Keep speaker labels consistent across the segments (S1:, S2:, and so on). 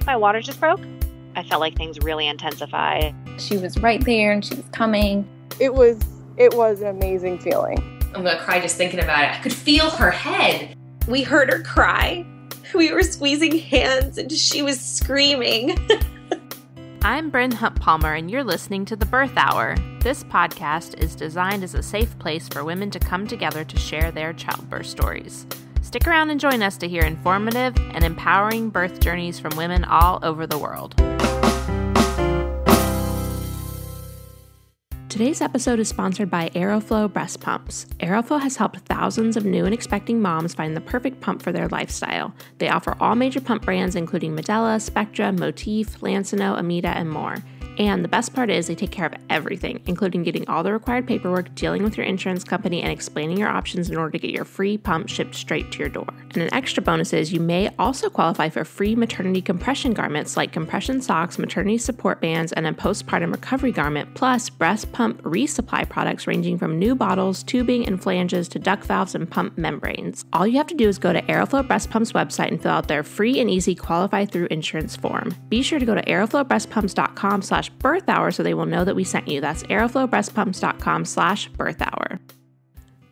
S1: my water just broke. I felt like things really intensified.
S2: She was right there and she was coming.
S3: It was an amazing feeling.
S4: I'm going to cry just thinking about it. I could feel her head.
S5: We heard her cry. We were squeezing hands and she was screaming.
S6: I'm Bryn Hunt-Palmer, and you're listening to The Birth Hour. This podcast is designed as a safe place for women to come together to share their childbirth stories. Stick around and join us to hear informative and empowering birth journeys from women all over the world. Today's episode is sponsored by Aeroflow breast pumps. Aeroflow has helped thousands of new and expecting moms find the perfect pump for their lifestyle. They offer all major pump brands including Medela, Spectra, Motif, Lancino, Amita, and more. And the best part is they take care of everything, including getting all the required paperwork, dealing with your insurance company, and explaining your options in order to get your free pump shipped straight to your door. And an extra bonus is you may also qualify for free maternity compression garments like compression socks, maternity support bands, and a postpartum recovery garment, plus breast pump resupply products ranging from new bottles, tubing, and flanges to duct valves and pump membranes. All you have to do is go to Aeroflow Breast Pump's website and fill out their free and easy qualify through insurance form. Be sure to go to aeroflowbreastpumps.com/birth hour so they will know that we sent you. That's aeroflowbreastpumps.com/birth hour.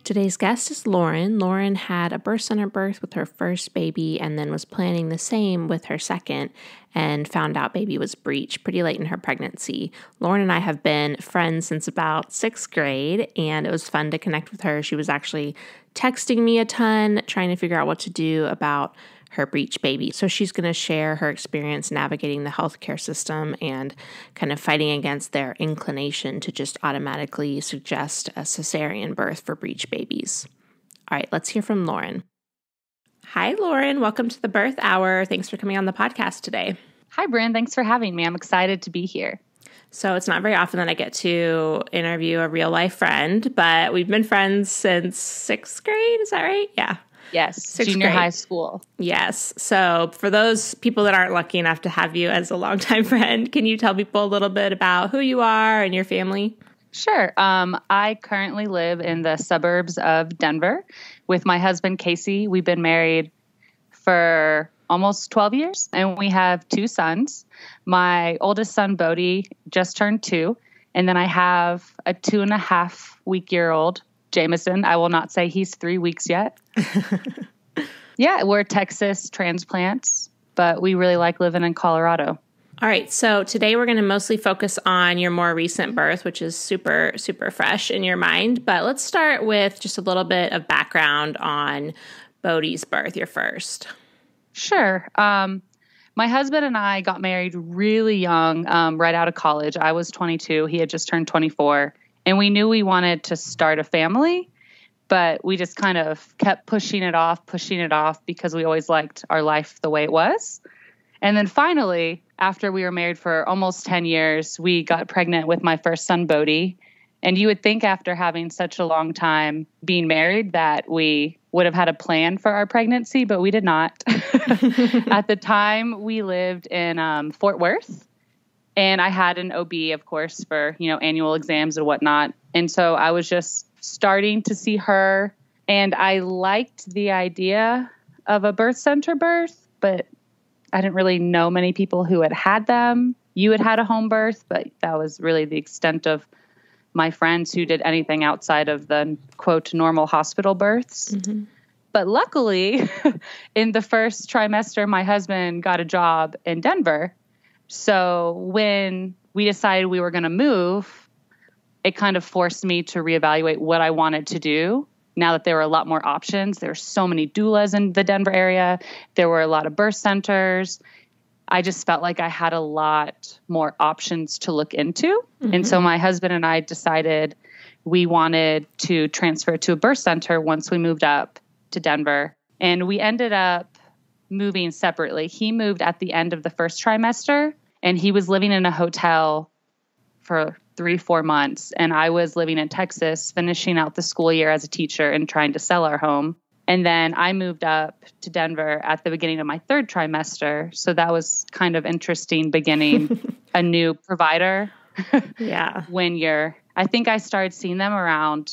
S6: Today's guest is Lauren. Lauren had a birth center birth with her first baby and then was planning the same with her second and found out baby was Breech pretty late in her pregnancy. Lauren and I have been friends since about 6th grade, and it was fun to connect with her. She was actually texting me a ton, trying to figure out what to do about her Breech baby. So she's going to share her experience navigating the healthcare system and kind of fighting against their inclination to just automatically suggest a cesarean birth for Breech babies. All right, let's hear from Lauren. Hi, Lauren. Welcome to the Birth Hour. Thanks for coming on the podcast today.
S7: Hi, Bryn. Thanks for having me. I'm excited to be here.
S6: So it's not very often that I get to interview a real life friend, but we've been friends since 6th grade. Is that right? Yeah.
S7: Yes, junior high school.
S6: Yes. So for those people that aren't lucky enough to have you as a longtime friend, can you tell people a little bit about who you are and your family?
S7: Sure. I currently live in the suburbs of Denver with my husband, Casey. We've been married for almost 12 years, and we have 2 sons. My oldest son, Bodie, just turned 2, and then I have a 2.5-week-old Jameson. I will not say he's 3 weeks yet. Yeah, we're Texas transplants, but we really like living in Colorado.
S6: All right, so today we're going to mostly focus on your more recent birth, which is super, super fresh in your mind. But let's start with just a little bit of background on Bodie's birth, your first.
S7: Sure. My husband and I got married really young, right out of college. I was 22. He had just turned 24. And we knew we wanted to start a family, but we just kind of kept pushing it off because we always liked our life the way it was. And then finally, after we were married for almost 10 years, we got pregnant with my first son, Bodie. And you would think after having such a long time being married that we would have had a plan for our pregnancy, but we did not. At the time, we lived in Fort Worth. And I had an OB, of course, for, annual exams and whatnot. And so I was just starting to see her. And I liked the idea of a birth center birth, but I didn't really know many people who had had them. You had had a home birth, but that was really the extent of my friends who did anything outside of the, quote, normal hospital births. Mm-hmm. But luckily, in the first trimester, my husband got a job in Denver. So when we decided we were going to move, it kind of forced me to reevaluate what I wanted to do. Now that there were a lot more options, there were so many doulas in the Denver area. There were a lot of birth centers. I just felt like I had a lot more options to look into. Mm-hmm. And so my husband and I decided we wanted to transfer to a birth center once we moved up to Denver. And we ended up moving separately. He moved at the end of the first trimester, and he was living in a hotel for 3-4 months. And I was living in Texas, finishing out the school year as a teacher and trying to sell our home. And then I moved up to Denver at the beginning of my 3rd trimester. So that was kind of interesting beginning a new provider.
S6: Yeah.
S7: I think I started seeing them around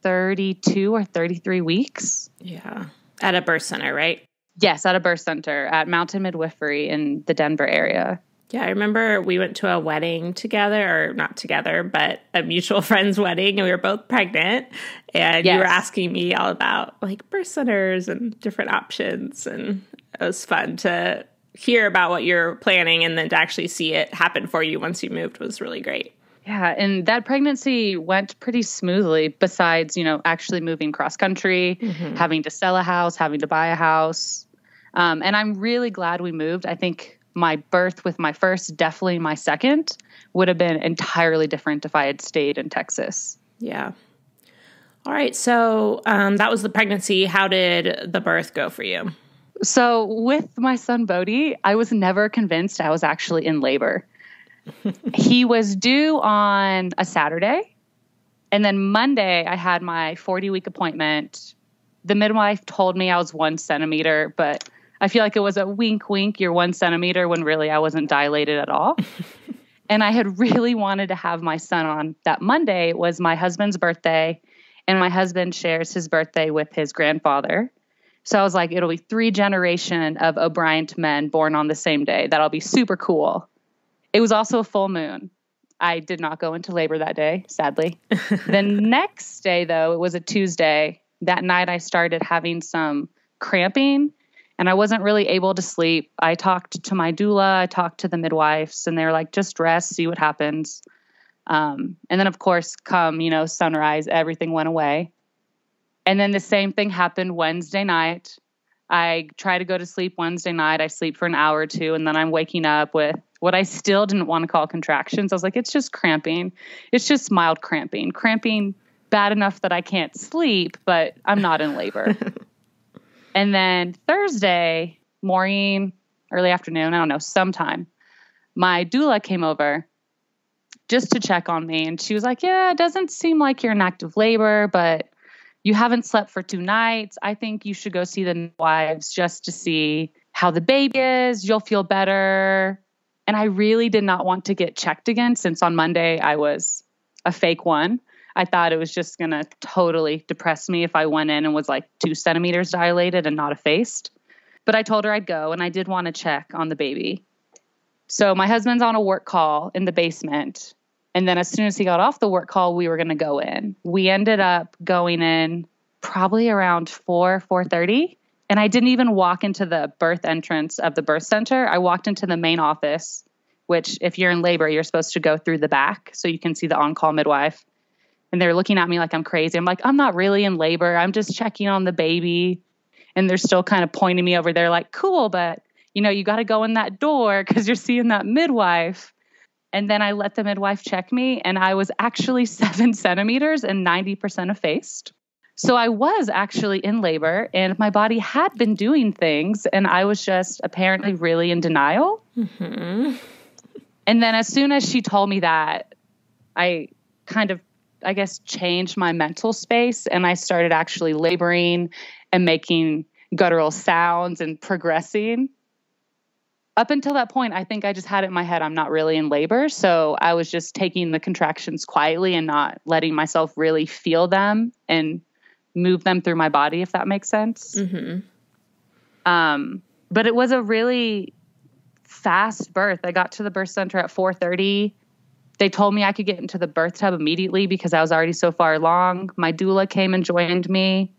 S7: 32 or 33 weeks.
S6: Yeah. At a birth center, right?
S7: Yes, at a birth center at Mountain Midwifery in the Denver area.
S6: Yeah, I remember we went to a wedding together, or not together, but a mutual friend's wedding, and we were both pregnant. And you were asking me all about like birth centers and different options. And it was fun to hear about what you're planning, and then to actually see it happen for you once you moved was really great.
S7: Yeah, and that pregnancy went pretty smoothly besides, actually moving cross country, having to sell a house, having to buy a house. And I'm really glad we moved. I think my birth with my first, definitely my second, would have been entirely different if I had stayed in Texas.
S6: Yeah. All right. So that was the pregnancy. How did the birth go for you?
S7: So with my son, Bodhi, I was never convinced I was actually in labor. He was due on a Saturday. And then Monday, I had my 40-week appointment. The midwife told me I was 1 centimeter, but I feel like it was a wink, wink, you're 1 centimeter, when really I wasn't dilated at all. And I had really wanted to have my son on that Monday. It was my husband's birthday, and my husband shares his birthday with his grandfather. So I was like, it'll be 3 generations of O'Brien men born on the same day. That'll be super cool. It was also a full moon. I did not go into labor that day, sadly. The next day, though, it was a Tuesday. That night I started having some cramping, and I wasn't really able to sleep. I talked to my doula, I talked to the midwives, and they were like, just rest, see what happens. And then, of course, come, sunrise, everything went away. And then the same thing happened Wednesday night. I try to go to sleep Wednesday night. I sleep for an hour or two, and then I'm waking up with what I still didn't want to call contractions. I was like, it's just cramping. It's just mild cramping. Cramping bad enough that I can't sleep, but I'm not in labor. And then Thursday morning, early afternoon, I don't know, sometime, my doula came over just to check on me. And she was like, yeah, it doesn't seem like you're in active labor, but you haven't slept for 2 nights. I think you should go see the midwives just to see how the baby is. You'll feel better. And I really did not want to get checked again, since on Monday I was a fake one. I thought it was just going to totally depress me if I went in and was like 2 centimeters dilated and not effaced. But I told her I'd go, and I did want to check on the baby. So my husband's on a work call in the basement. And then as soon as he got off the work call, we were going to go in. We ended up going in probably around 4:30. And I didn't even walk into the birth entrance of the birth center. I walked into the main office, which if you're in labor, you're supposed to go through the back so you can see the on-call midwife. And they're looking at me like I'm crazy. I'm like, I'm not really in labor. I'm just checking on the baby. And they're still kind of pointing me over there like, cool, but you got to go in that door because you're seeing that midwife. And then I let the midwife check me, and I was actually 7 centimeters and 90% effaced. So I was actually in labor, and my body had been doing things, and I was just apparently really in denial. Mm-hmm. And then as soon as she told me that, I kind of, I guess, changed my mental space, and I started actually laboring and making guttural sounds and progressing. Up until that point, I think I just had it in my head I'm not really in labor. So I was just taking the contractions quietly and not letting myself really feel them and move them through my body, if that makes sense. Mm-hmm. But it was a really fast birth. I got to the birth center at 4:30. They told me I could get into the birth tub immediately because I was already so far along. My doula came and joined me.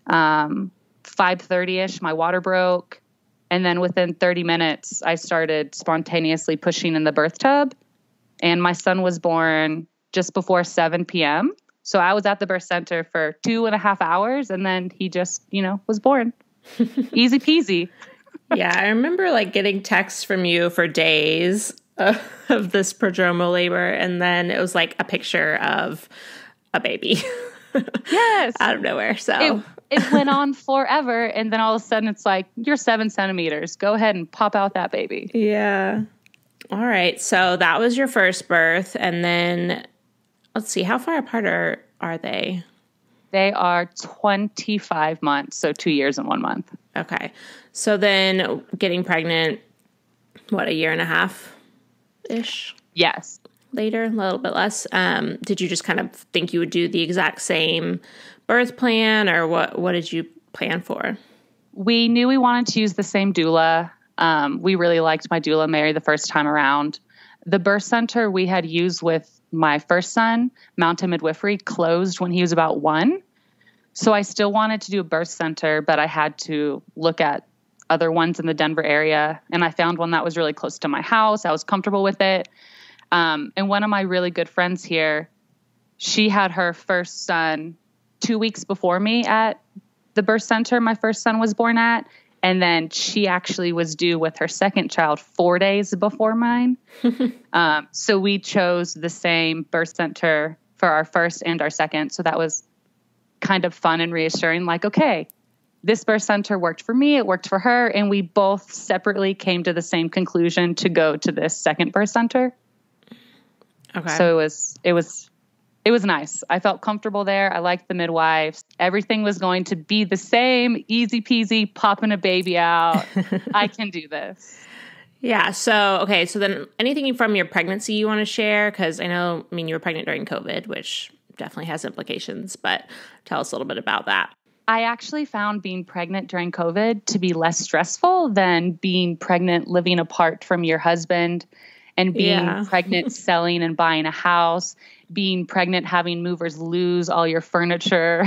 S7: 5:30-ish, my water broke. And then within 30 minutes, I started spontaneously pushing in the birth tub. And my son was born just before 7 p.m. So I was at the birth center for 2.5 hours. And then he just, was born. Easy peasy.
S6: Yeah, I remember getting texts from you for days of this prodromal labor. And then it was a picture of a baby.
S7: Yes.
S6: Out of nowhere. So
S7: it went on forever. And then all of a sudden it's like, you're 7 centimeters. Go ahead and pop out that baby.
S6: Yeah. All right. So that was your first birth. And then let's see, how far apart are they?
S7: They are 25 months. So 2 years and 1 month.
S6: Okay. So then getting pregnant, a year and a half-ish?
S7: Yes.
S6: Later, a little bit less. Did you just kind of think you would do the exact same birth plan, or what did you plan for?
S7: We knew we wanted to use the same doula. We really liked my doula, Mary, the first time around. The birth center we had used with my first son, Mountain Midwifery, closed when he was about 1. So I still wanted to do a birth center, but I had to look at other ones in the Denver area. And I found one that was really close to my house. I was comfortable with it. And one of my really good friends here, she had her first son 2 weeks before me at the birth center my first son was born at. And then she actually was due with her second child 4 days before mine. So we chose the same birth center for our first and our second. So that was kind of fun and reassuring. Like, okay, this birth center worked for me. It worked for her. And we both separately came to the same conclusion to go to this second birth center.
S6: Okay.
S7: So it was nice. I felt comfortable there. I liked the midwives. Everything was going to be the same, easy peasy, popping a baby out. I can do this.
S6: Yeah. So, okay. So then anything from your pregnancy you want to share? Because you were pregnant during COVID, which definitely has implications, but tell us a little bit about that.
S7: I actually found being pregnant during COVID to be less stressful than being pregnant living apart from your husband and being pregnant selling and buying a house, being pregnant having movers lose all your furniture.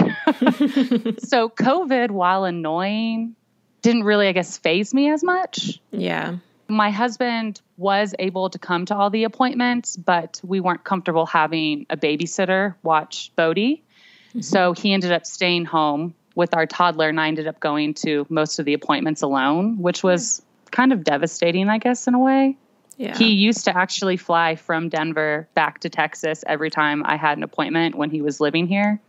S7: So COVID, while annoying, didn't really, I guess, faze me as much.
S6: Yeah.
S7: My husband was able to come to all the appointments, but we weren't comfortable having a babysitter watch Bodhi. Mm-hmm. So he ended up staying home with our toddler, and I ended up going to most of the appointments alone, which was kind of devastating, I guess, in a way. Yeah. He used to actually fly from Denver back to Texas every time I had an appointment when he was living here.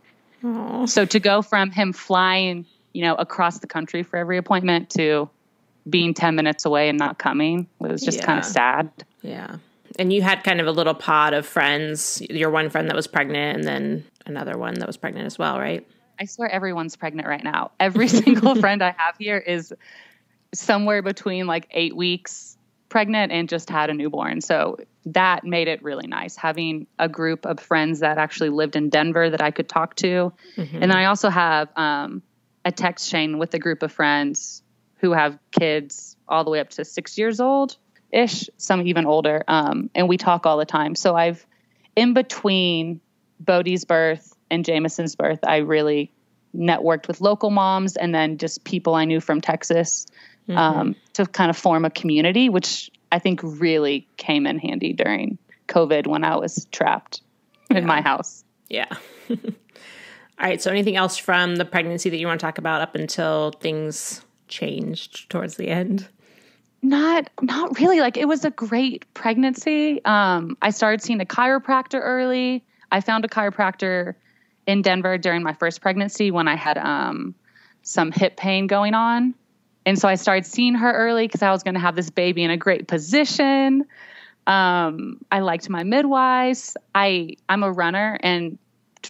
S7: Aww. So to go from him flying, across the country for every appointment to being 10 minutes away and not coming was just kind of sad.
S6: Yeah. And you had kind of a little pod of friends, your one friend that was pregnant and then another one that was pregnant as well, right?
S7: I swear everyone's pregnant right now. Every single friend I have here is somewhere between 8 weeks pregnant and just had a newborn. So that made it really nice having a group of friends that actually lived in Denver that I could talk to. Mm-hmm. And then I also have a text chain with a group of friends who have kids all the way up to 6 years old-ish, some even older. And we talk all the time. So in between Bodhi's birth and Jameson's birth, I really networked with local moms and then just people I knew from Texas to kind of form a community, which I think really came in handy during COVID when I was trapped in my house.
S6: Yeah. All right. So anything else from the pregnancy that you want to talk about up until things changed towards the end?
S7: Not really. It was a great pregnancy. I started seeing a chiropractor early. I found a chiropractor in Denver during my first pregnancy when I had some hip pain going on. And so I started seeing her early because I was going to have this baby in a great position. I liked my midwives. I'm a runner, and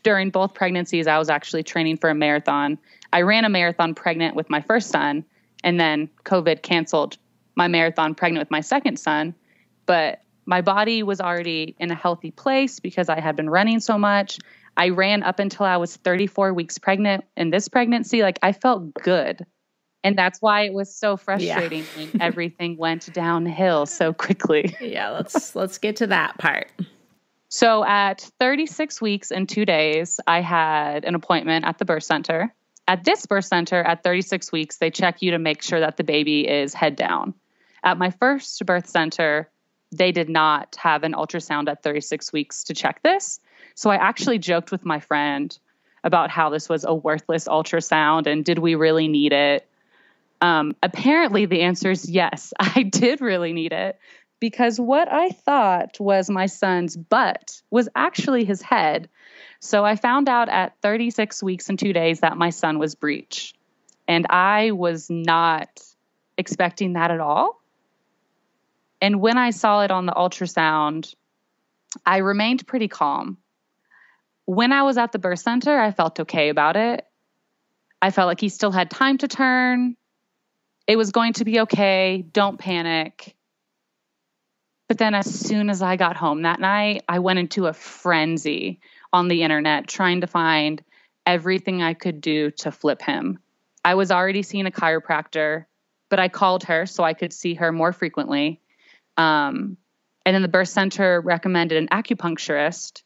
S7: during both pregnancies, I was actually training for a marathon. I ran a marathon pregnant with my first son, and then COVID canceled my marathon pregnant with my second son. But my body was already in a healthy place because I had been running so much. I ran up until I was 34 weeks pregnant. In this pregnancy, I felt good. And that's why it was so frustrating when everything went downhill so quickly.
S6: Yeah, let's get to that part.
S7: So at 36 weeks and 2 days, I had an appointment at the birth center. At this birth center, at 36 weeks, they check you to make sure that the baby is head down. At my first birth center, they did not have an ultrasound at 36 weeks to check this. So I actually joked with my friend about how this was a worthless ultrasound and did we really need it? Apparently the answer is yes, I did really need it because what I thought was my son's butt was actually his head. So I found out at 36 weeks and 2 days that my son was Breech. And I was not expecting that at all. And when I saw it on the ultrasound, I remained pretty calm. When I was at the birth center, I felt okay about it. I felt like he still had time to turn. It was going to be okay. Don't panic. But then as soon as I got home that night, I went into a frenzy on the internet trying to find everything I could do to flip him. I was already seeing a chiropractor, but I called her so I could see her more frequently. And then the birth center recommended an acupuncturist,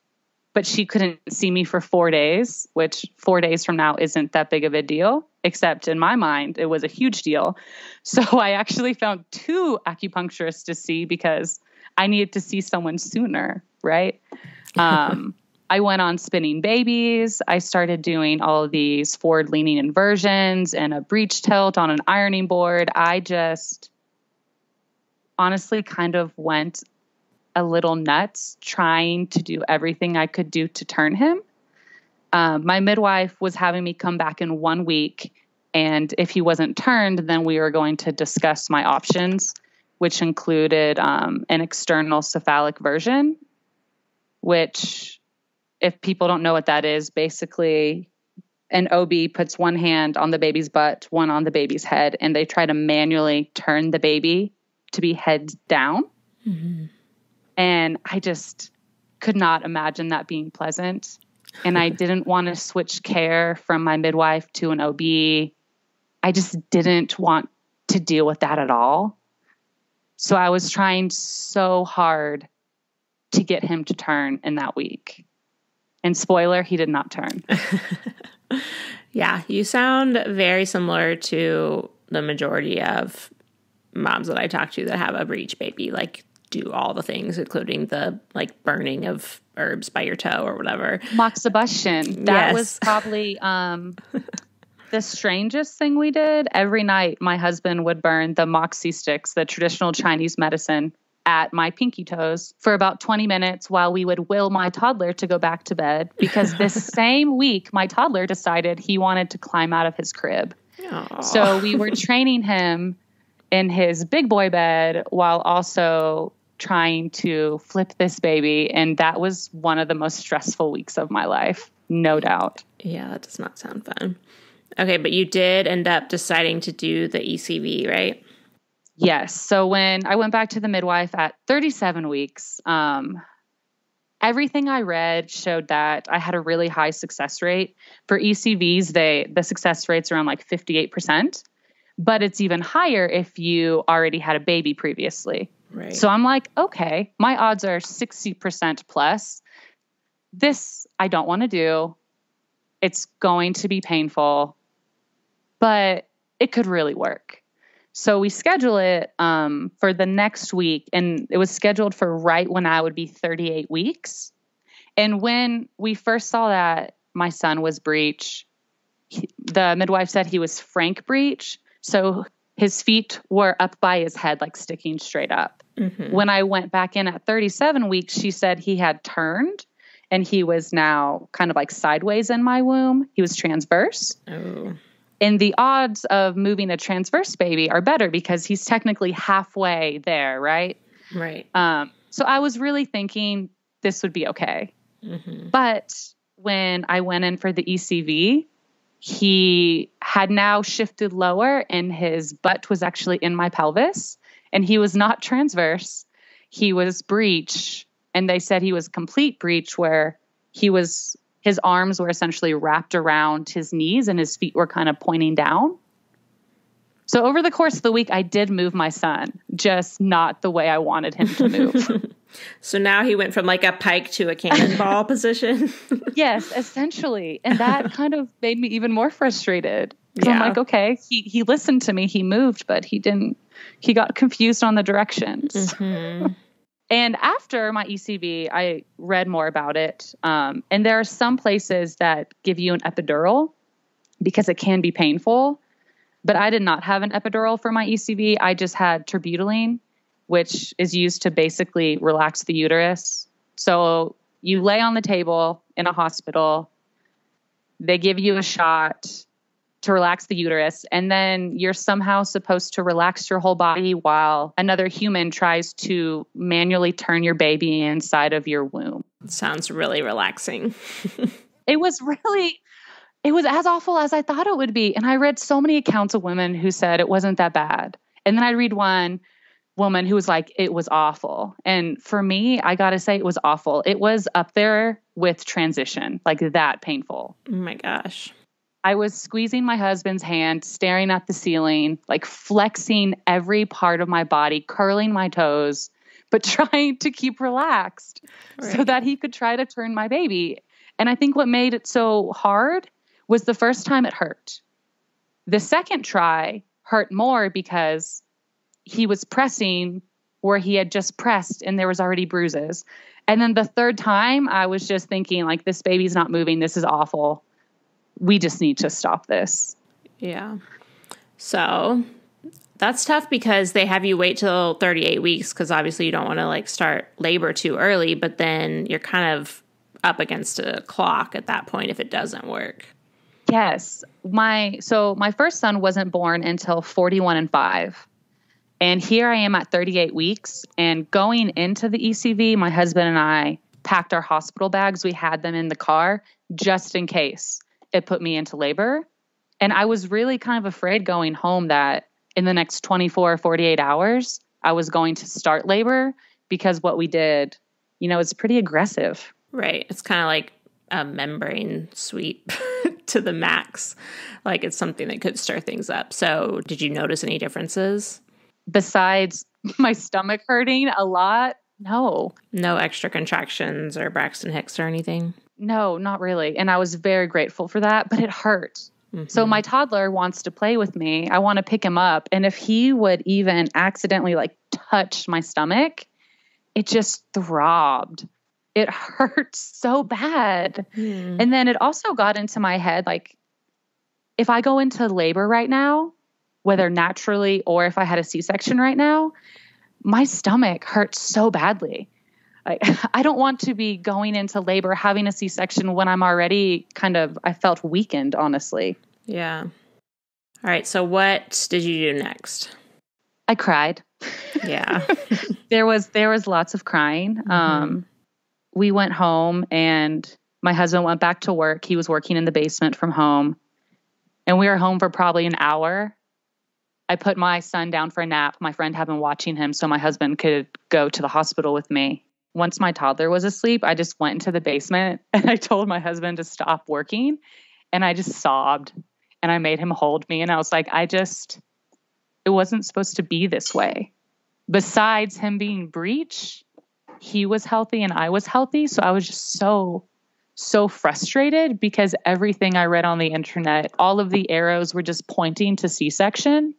S7: but she couldn't see me for 4 days, which 4 days from now isn't that big of a deal, except in my mind, it was a huge deal. So I actually found 2 acupuncturists to see because I needed to see someone sooner, right? I went on spinning babies. I started doing all of these forward leaning inversions and a breech tilt on an ironing board. I just honestly kind of went a little nuts trying to do everything I could do to turn him. My midwife was having me come back in 1 week. And if he wasn't turned, then we were going to discuss my options, which included an external cephalic version, which, if people don't know what that is, basically an OB puts one hand on the baby's butt, one on the baby's head, and they try to manually turn the baby to be head down. Mm-hmm. And I just could not imagine that being pleasant. And I didn't want to switch care from my midwife to an OB. I just didn't want to deal with that at all. So I was trying so hard to get him to turn in that week. And spoiler, he did not turn.
S6: Yeah, you sound very similar to the majority of moms that I talk to that have a breech baby, like do all the things, including the like burning of herbs by your toe or whatever.
S7: Moxibustion. That was probably the strangest thing we did. Every night, my husband would burn the moxie sticks, the traditional Chinese medicine, at my pinky toes for about 20 minutes while we would will my toddler to go back to bed, because this same week, my toddler decided he wanted to climb out of his crib. Aww. So we were training him in his big boy bed while also trying to flip this baby. And that was one of the most stressful weeks of my life, no doubt.
S6: Yeah, that does not sound fun. Okay, but you did end up deciding to do the ECV, right?
S7: Yes. So when I went back to the midwife at 37 weeks, everything I read showed that I had a really high success rate. For ECVs, the success rate's around like 58%, but it's even higher if you already had a baby previously. Right. So I'm like, okay, my odds are 60% plus. This I don't want to do. It's going to be painful, but it could really work. So we schedule it for the next week, and it was scheduled for right when I would be 38 weeks. And when we first saw that my son was Breech, the midwife said he was frank Breech. So his feet were up by his head, like sticking straight up. Mm-hmm. When I went back in at 37 weeks, she said he had turned and he was now kind of like sideways in my womb. He was transverse. Oh. And the odds of moving a transverse baby are better because he's technically halfway there, right?
S6: Right.
S7: So I was really thinking this would be okay. Mm-hmm. But when I went in for the ECV, he had now shifted lower and his butt was actually in my pelvis, and he was not transverse. He was breech, and they said he was complete breech, where his arms were essentially wrapped around his knees and his feet were kind of pointing down. So over the course of the week, I did move my son, just not the way I wanted him to move.
S6: So now he went from like a pike to a cannonball position?
S7: Yes, essentially. And that kind of made me even more frustrated. Yeah. I'm like, okay, he listened to me, he moved, but he got confused on the directions. Mm-hmm. And after my ECV, I read more about it. And there are some places that give you an epidural because it can be painful. But I did not have an epidural for my ECV. I just had terbutaline, which is used to basically relax the uterus. So you lay on the table in a hospital. They give you a shot to relax the uterus, and then you're somehow supposed to relax your whole body while another human tries to manually turn your baby inside of your womb.
S6: Sounds really relaxing.
S7: It was as awful as I thought it would be. And I read so many accounts of women who said it wasn't that bad. And then I read one woman who was like, it was awful. And for me, I got to say it was awful. It was up there with transition, like that painful.
S6: Oh my gosh.
S7: I was squeezing my husband's hand, staring at the ceiling, like flexing every part of my body, curling my toes, but trying to keep relaxed so that he could try to turn my baby. And I think what made it so hard was the first time it hurt. The second try hurt more because he was pressing where he had just pressed and there was already bruises. And then the third time I was just thinking like, this baby's not moving. This is awful. We just need to stop this.
S6: Yeah. So that's tough because they have you wait till 38 weeks because obviously you don't want to like start labor too early, but then you're kind of up against a clock at that point if it doesn't work.
S7: Yes. My first son wasn't born until 41 and 5. And here I am at 38 weeks. And going into the ECV, my husband and I packed our hospital bags. We had them in the car just in case it put me into labor. And I was really kind of afraid going home that in the next 24 or 48 hours, I was going to start labor because what we did, is pretty aggressive.
S6: Right. It's kind of like a membrane sweep to the max. Like it's something that could stir things up. So did you notice any differences?
S7: Besides my stomach hurting a lot, no.
S6: No extra contractions or Braxton Hicks or anything?
S7: No, not really. And I was very grateful for that, but it hurt. Mm-hmm. So my toddler wants to play with me. I want to pick him up. And if he would even accidentally like touch my stomach, it just throbbed. It hurt so bad. Mm. And then it also got into my head, like, if I go into labor right now, whether naturally or if I had a C-section right now, my stomach hurts so badly. Like, I don't want to be going into labor, having a C-section when I'm already I felt weakened, honestly.
S6: Yeah. All right. So what did you do next?
S7: I cried.
S6: Yeah.
S7: There was lots of crying. Mm-hmm. We went home and my husband went back to work. He was working in the basement from home. And we were home for probably an hour. I put my son down for a nap. My friend had been watching him so my husband could go to the hospital with me. Once my toddler was asleep, I just went into the basement and I told my husband to stop working. And I just sobbed and I made him hold me. And I was like, it wasn't supposed to be this way. Besides him being Breech, he was healthy and I was healthy. So I was just so frustrated because everything I read on the internet, all of the arrows were just pointing to C-section.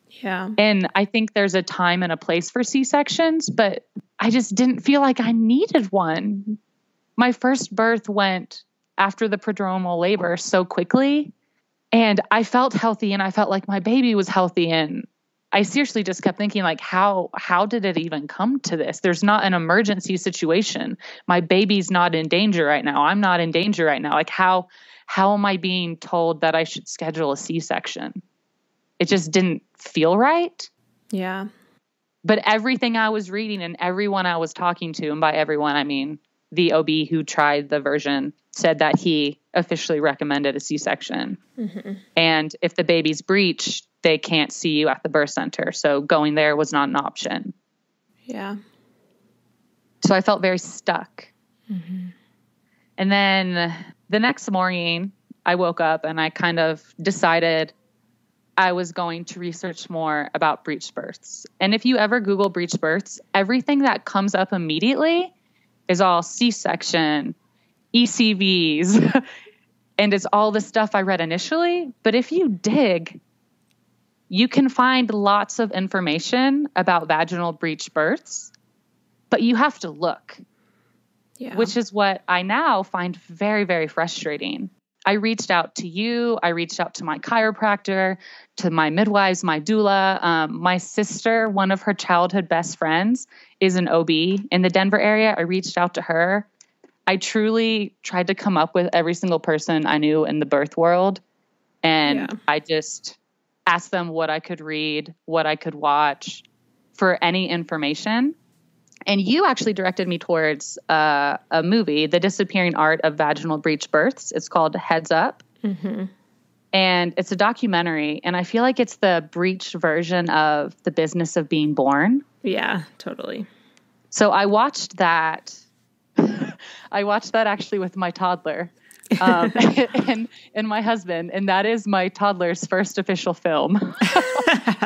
S6: Yeah.
S7: And I think there's a time and a place for C-sections, but I just didn't feel like I needed one. My first birth went after the prodromal labor so quickly, and I felt healthy and I felt like my baby was healthy. And I seriously just kept thinking, like, how did it even come to this? There's not an emergency situation. My baby's not in danger right now. I'm not in danger right now. Like, how am I being told that I should schedule a C-section? It just didn't feel right.
S6: Yeah.
S7: But everything I was reading and everyone I was talking to, and by everyone, I mean the OB who tried the version, said that he officially recommended a C-section. Mm-hmm. And if the baby's Breech, they can't see you at the birth center. So going there was not an option.
S6: Yeah.
S7: So I felt very stuck.
S6: Mm-hmm.
S7: And then the next morning I woke up and I kind of decided I was going to research more about breech births. And if you ever Google breech births, everything that comes up immediately is all C-section, ECVs, and it's all the stuff I read initially. But if you dig, you can find lots of information about vaginal breech births, but you have to look, which is what I now find very, very frustrating. I reached out to you. I reached out to my chiropractor, to my midwives, my doula. My sister, one of her childhood best friends, is an OB in the Denver area. I reached out to her. I truly tried to come up with every single person I knew in the birth world. And I just asked them what I could read, what I could watch for any information. And you actually directed me towards a movie, The Disappearing Art of Vaginal Breech Births. It's called Heads Up. Mm-hmm. And it's a documentary. And I feel like it's the Breech version of The Business of Being Born.
S6: Yeah, totally.
S7: So I watched that. I watched that actually with my toddler. and my husband, and that is my toddler's first official film.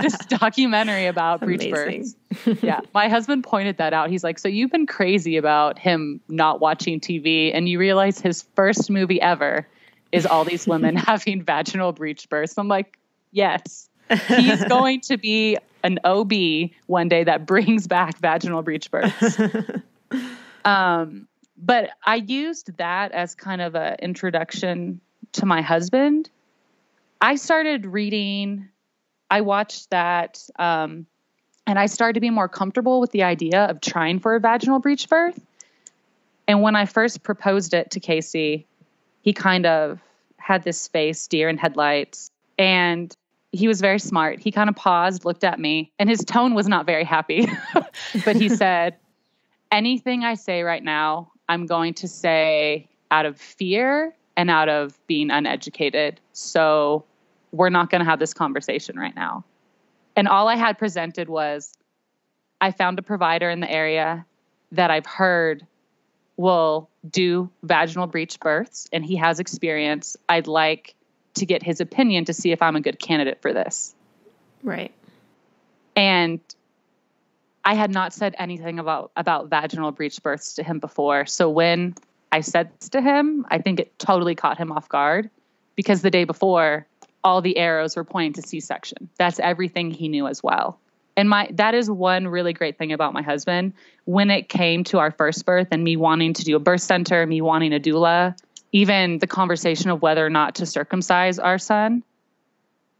S7: This documentary about breech births. Yeah, my husband pointed that out. He's like, so you've been crazy about him not watching TV, and you realize his first movie ever is all these women having vaginal breech births. I'm like, yes, he's going to be an OB one day that brings back vaginal breech births. But I used that as kind of an introduction to my husband. I started reading, I watched that, and I started to be more comfortable with the idea of trying for a vaginal breech birth. And when I first proposed it to Casey, he kind of had this face, deer in headlights, and he was very smart. He kind of paused, looked at me, and his tone was not very happy. But he said, anything I say right now, I'm going to say out of fear and out of being uneducated. So we're not going to have this conversation right now. And all I had presented was, I found a provider in the area that I've heard will do vaginal breech births, and he has experience. I'd like to get his opinion to see if I'm a good candidate for this.
S6: Right.
S7: And I had not said anything about vaginal breech births to him before. So when I said this to him, I think it totally caught him off guard, because the day before, all the arrows were pointing to C-section. That's everything he knew as well. And that is one really great thing about my husband. When it came to our first birth and me wanting to do a birth center, me wanting a doula, even the conversation of whether or not to circumcise our son,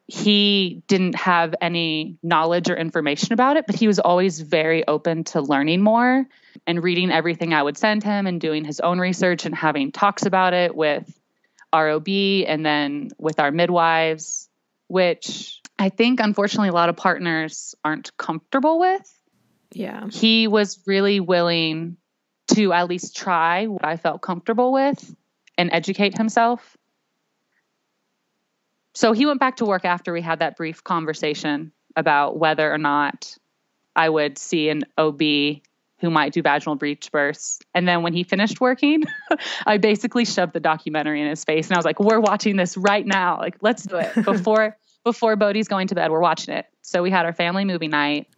S7: he didn't have any knowledge or information about it, but he was always very open to learning more and reading everything I would send him and doing his own research and having talks about it with ROB and then with our midwives, which I think, unfortunately, a lot of partners aren't comfortable with.
S6: Yeah.
S7: He was really willing to at least try what I felt comfortable with and educate himself. So he went back to work after we had that brief conversation about whether or not I would see an OB who might do vaginal breech births. And then when he finished working, I basically shoved the documentary in his face. And I was like, we're watching this right now. Like, let's do it. Before Bodhi's going to bed, we're watching it. So we had our family movie night.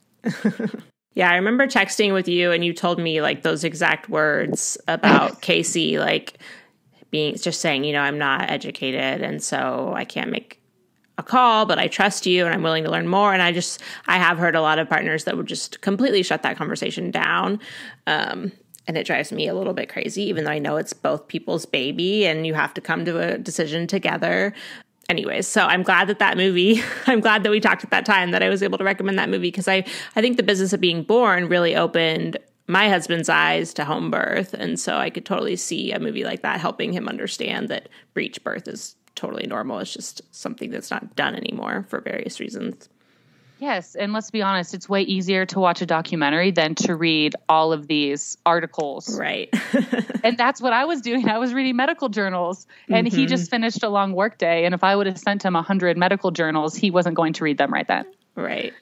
S6: Yeah, I remember texting with you and you told me like those exact words about Casey, like just saying, I'm not educated and so I can't make a call, but I trust you and I'm willing to learn more. And I have heard a lot of partners that would just completely shut that conversation down. And it drives me a little bit crazy, even though I know it's both people's baby and you have to come to a decision together. Anyways, so I'm glad I'm glad that we talked at that time, that I was able to recommend that movie, because I think The Business of Being Born really opened my husband's eyes to home birth. And so I could totally see a movie like that helping him understand that breech birth is totally normal. It's just something that's not done anymore for various reasons.
S7: Yes. And let's be honest, it's way easier to watch a documentary than to read all of these articles.
S6: Right.
S7: And that's what I was doing. I was reading medical journals, and he just finished a long work day. And if I would have sent him 100 medical journals, he wasn't going to read them right then.
S6: Right.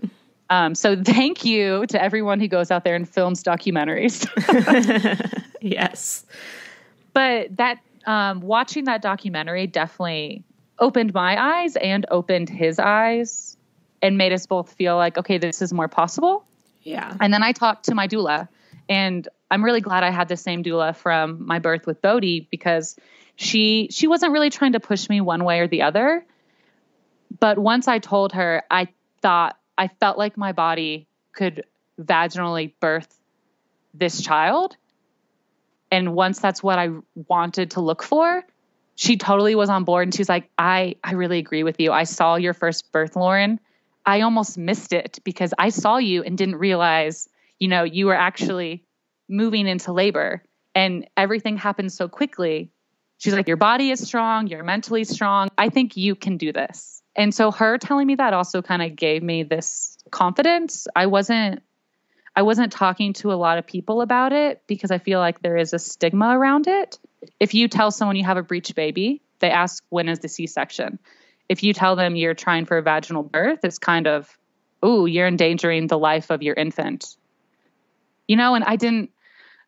S7: So thank you to everyone who goes out there and films documentaries.
S6: Yes.
S7: But that watching that documentary definitely opened my eyes and opened his eyes and made us both feel like, okay, this is more possible.
S6: Yeah.
S7: And then I talked to my doula, and I'm really glad I had the same doula from my birth with Bodhi, because she wasn't really trying to push me one way or the other. But once I told her, I felt like my body could vaginally birth this child. And once that's what I wanted to look for, she totally was on board. And she's like, I really agree with you. I saw your first birth, Lauren. I almost missed it because I saw you and didn't realize, you were actually moving into labor and everything happened so quickly. She's like, your body is strong. You're mentally strong. I think you can do this. And so her telling me that also kind of gave me this confidence. I wasn't talking to a lot of people about it because I feel like there is a stigma around it. If you tell someone you have a breech baby, they ask, when is the C-section? If you tell them you're trying for a vaginal birth, it's kind of, ooh, you're endangering the life of your infant. And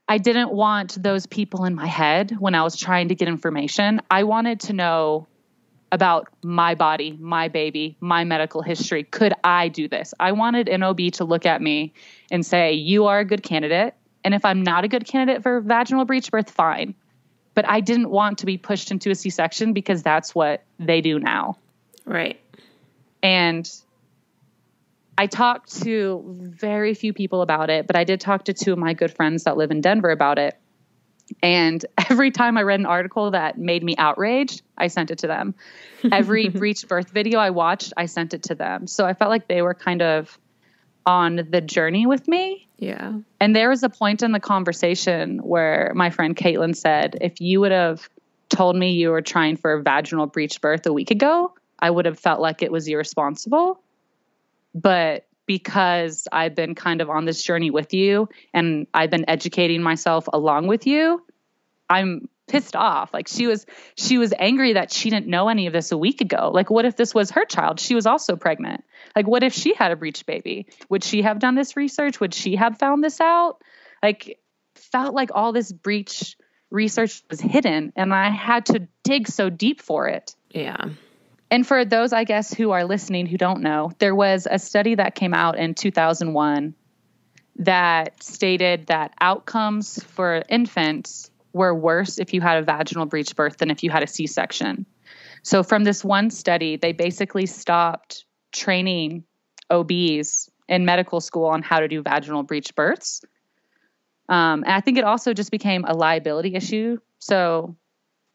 S7: I I didn't want those people in my head when I was trying to get information. I wanted to know about my body, my baby, my medical history. Could I do this? I wanted an OB to look at me and say, you are a good candidate. And if I'm not a good candidate for vaginal breech birth, fine. But I didn't want to be pushed into a C-section because that's what they do now.
S6: Right.
S7: And I talked to very few people about it, but I did talk to two of my good friends that live in Denver about it. And every time I read an article that made me outraged, I sent it to them. Every breech birth video I watched, I sent it to them. So I felt like they were kind of on the journey with me.
S6: Yeah.
S7: And there was a point in the conversation where my friend Caitlin said, if you would have told me you were trying for a vaginal breech birth a week ago, I would have felt like it was irresponsible. But because I've been kind of on this journey with you and I've been educating myself along with you, I'm pissed off. Like she was angry that she didn't know any of this a week ago. Like, what if this was her child? She was also pregnant. Like, what if she had a breech baby? Would she have done this research? Would she have found this out? Like, felt like all this breech research was hidden and I had to dig so deep for it.
S6: Yeah.
S7: And for those, I guess, who are listening who don't know, there was a study that came out in 2001 that stated that outcomes for infants were worse if you had a vaginal breech birth than if you had a C-section. So from this one study, they basically stopped training OBs in medical school on how to do vaginal breech births. And I think it also just became a liability issue. So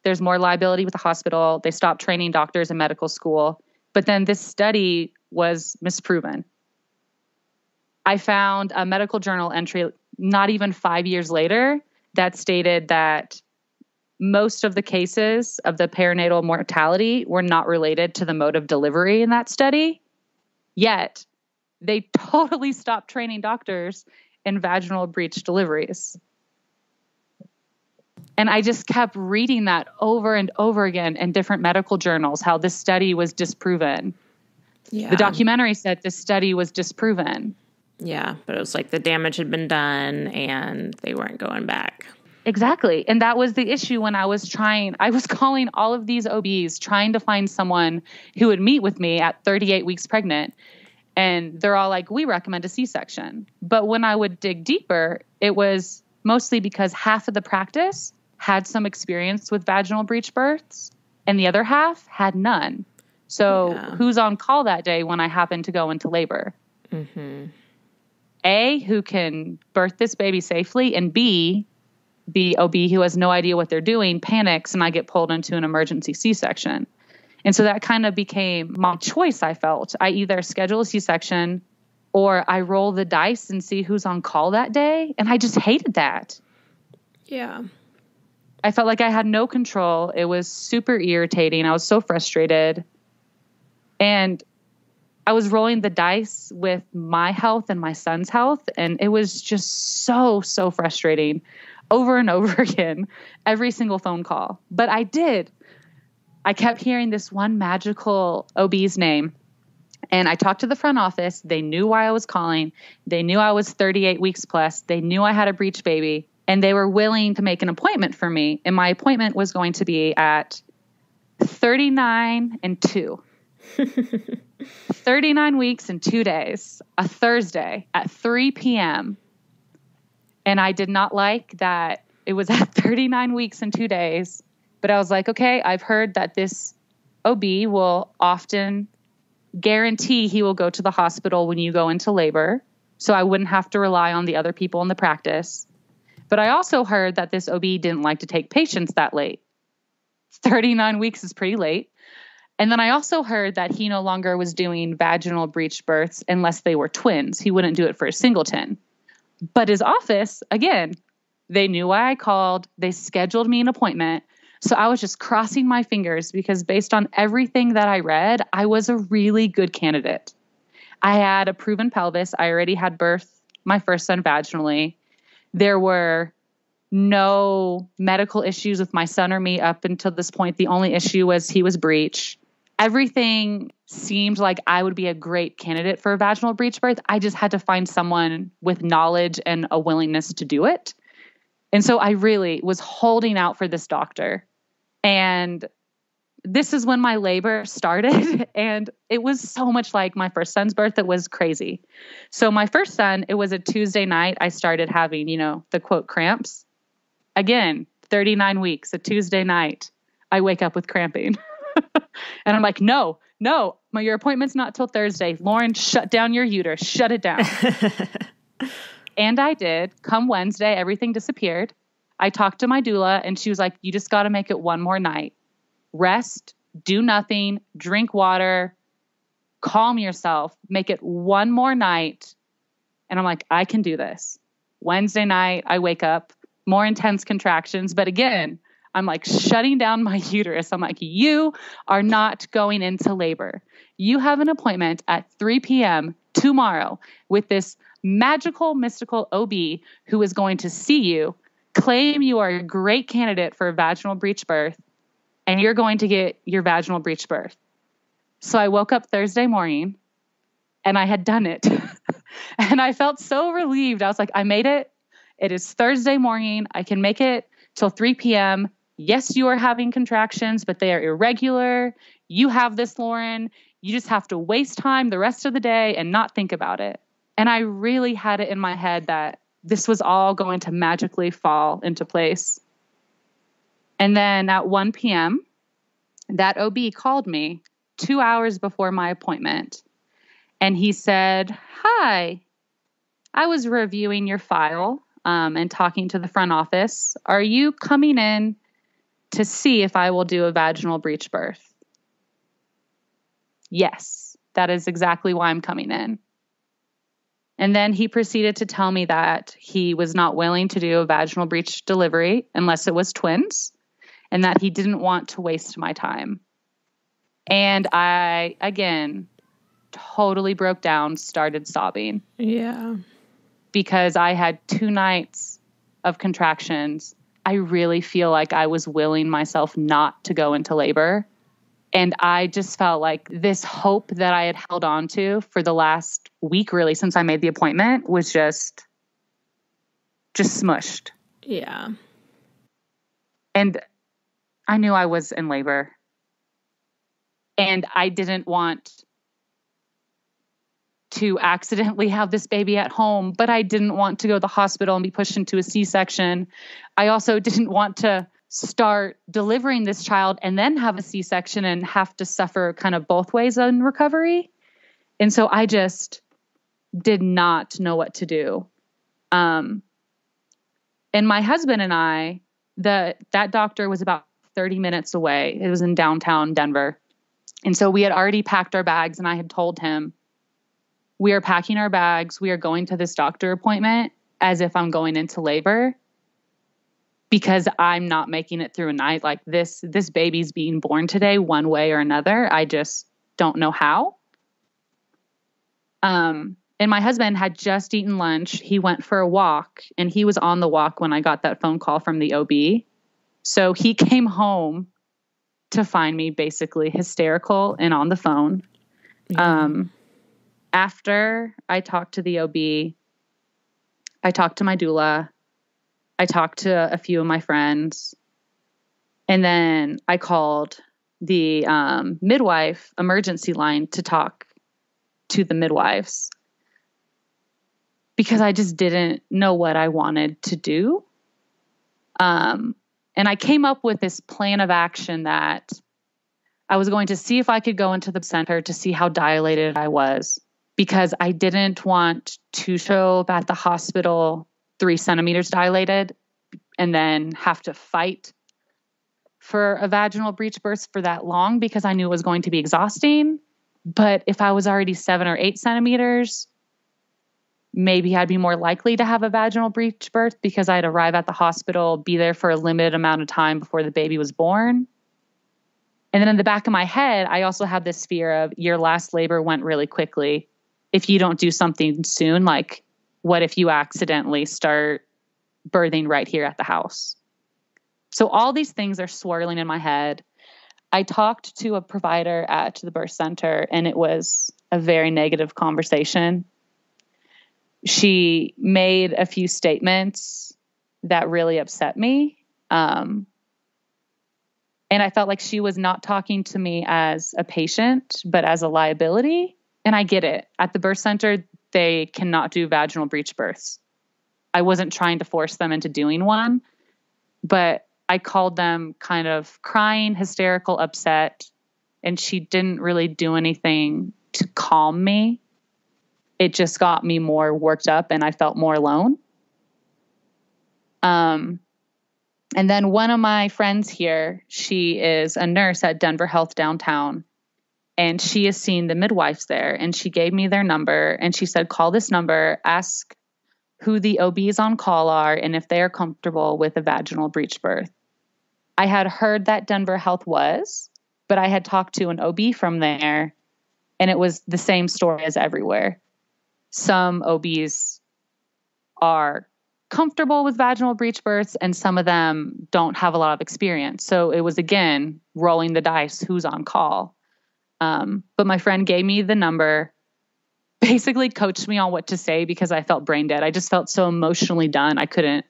S7: there's more liability with the hospital. They stopped training doctors in medical school. But then this study was misproven. I found a medical journal entry not even 5 years later that stated that most of the cases of the perinatal mortality were not related to the mode of delivery in that study. Yet they totally stopped training doctors in vaginal breech deliveries. And I just kept reading that over and over again in different medical journals, how this study was disproven.
S6: Yeah.
S7: The documentary said this study was disproven.
S6: Yeah, but it was like the damage had been done and they weren't going back.
S7: Exactly. And that was the issue when I was calling all of these OBs, trying to find someone who would meet with me at 38 weeks pregnant. And they're all like, we recommend a C-section. But when I would dig deeper, it was mostly because half of the practice had some experience with vaginal breech births and the other half had none. So who's on call that day when I happen to go into labor?
S6: Mm-hmm.
S7: A, who can birth this baby safely, and B, the OB who has no idea what they're doing panics and I get pulled into an emergency C-section. And so that kind of became my choice, I felt. I either schedule a C-section or I roll the dice and see who's on call that day. And I just hated that.
S6: Yeah.
S7: I felt like I had no control. It was super irritating. I was so frustrated. And I was rolling the dice with my health and my son's health. And it was just so frustrating over and over again, every single phone call. But I kept hearing this one magical OB's name. And I talked to the front office. They knew why I was calling. They knew I was 38 weeks plus. They knew I had a breech baby. And they were willing to make an appointment for me. And my appointment was going to be at 39 and 2. 39 weeks and 2 days, a Thursday at 3 p.m. And I did not like that it was at 39 weeks and 2 days. But I was like, okay, I've heard that this OB will often guarantee he will go to the hospital when you go into labor. So I wouldn't have to rely on the other people in the practice. But I also heard that this OB didn't like to take patients that late. 39 weeks is pretty late. And then I also heard that he no longer was doing vaginal breech births unless they were twins. He wouldn't do it for a singleton. But his office, again, they knew why I called. They scheduled me an appointment. So I was just crossing my fingers because based on everything that I read, I was a really good candidate. I had a proven pelvis. I already had birthed my first son vaginally. There were no medical issues with my son or me up until this point. The only issue was he was breech. Everything seemed like I would be a great candidate for a vaginal breech birth. I just had to find someone with knowledge and a willingness to do it. And so I really was holding out for this doctor. And this is when my labor started. And it was so much like my first son's birth. It was crazy. So my first son, it was a Tuesday night. I started having, the quote cramps. Again, 39 weeks, a Tuesday night, I wake up with cramping. And I'm like, no, your appointment's not till Thursday. Lauren, shut down your uterus. Shut it down. And I did. Come Wednesday, everything disappeared. I talked to my doula and she was like, you just got to make it one more night. Rest, do nothing, drink water, calm yourself, make it one more night. And I'm like, I can do this. Wednesday night, I wake up, more intense contractions. But again, I'm like shutting down my uterus. I'm like, you are not going into labor. You have an appointment at 3 p.m. tomorrow with this magical, mystical OB who is going to see you, claim you are a great candidate for a vaginal breech birth, and you're going to get your vaginal breech birth. So I woke up Thursday morning and I had done it. And I felt so relieved. I was like, I made it. It is Thursday morning. I can make it till 3 p.m. Yes, you are having contractions, but they are irregular. You have this, Lauren. You just have to waste time the rest of the day and not think about it. And I really had it in my head that this was all going to magically fall into place. And then at 1 p.m., that OB called me 2 hours before my appointment. And he said, hi, I was reviewing your file and talking to the front office. Are you coming in to see if I will do a vaginal breech birth? Yes, that is exactly why I'm coming in. And then he proceeded to tell me that he was not willing to do a vaginal breech delivery unless it was twins, and that he didn't want to waste my time. And I, again, totally broke down, started sobbing.
S6: Yeah.
S7: Because I had 2 nights of contractions. I really feel like I was willing myself not to go into labor. And I just felt like this hope that I had held on to for the last week, really, since I made the appointment, was just smushed.
S6: Yeah.
S7: And I knew I was in labor. And I didn't want to accidentally have this baby at home, but I didn't want to go to the hospital and be pushed into a C-section. I also didn't want to start delivering this child and then have a C-section and have to suffer kind of both ways in recovery. And so I just did not know what to do. And my husband and I, that doctor was about 30 minutes away. It was in downtown Denver. And so we had already packed our bags, and I had told him, we are packing our bags. We are going to this doctor appointment as if I'm going into labor, because I'm not making it through a night like this. This baby's being born today one way or another. I just don't know how. And my husband had just eaten lunch. He went for a walk, and he was on the walk when I got that phone call from the OB. So he came home to find me basically hysterical and on the phone. Yeah. After I talked to the OB, I talked to my doula, I talked to a few of my friends, and then I called the midwife emergency line to talk to the midwives, because I just didn't know what I wanted to do. And I came up with this plan of action that I was going to see if I could go into the center to see how dilated I was, because I didn't want to show up at the hospital 3 centimeters dilated and then have to fight for a vaginal breech birth for that long, because I knew it was going to be exhausting. But if I was already 7 or 8 centimeters, maybe I'd be more likely to have a vaginal breech birth, because I'd arrive at the hospital, be there for a limited amount of time before the baby was born. And then in the back of my head, I also had this fear of, your last labor went really quickly. If you don't do something soon, like, what if you accidentally start birthing right here at the house? So all these things are swirling in my head. I talked to a provider at the birth center, and it was a very negative conversation. She made a few statements that really upset me. And I felt like she was not talking to me as a patient, but as a liability. And I get it. At the birth center, they cannot do vaginal breech births. I wasn't trying to force them into doing one, but I called them kind of crying, hysterical, upset, and she didn't really do anything to calm me. It just got me more worked up and I felt more alone. And then one of my friends here, she is a nurse at Denver Health downtown, and she has seen the midwives there, and she gave me their number and she said, call this number, ask who the OBs on call are and if they are comfortable with a vaginal breech birth. I had heard that Denver Health was, but I had talked to an OB from there, and it was the same story as everywhere. Some OBs are comfortable with vaginal breech births and some of them don't have a lot of experience. So it was, again, rolling the dice, who's on call. But my friend gave me the number, basically coached me on what to say because I felt brain dead. I just felt so emotionally done. I couldn't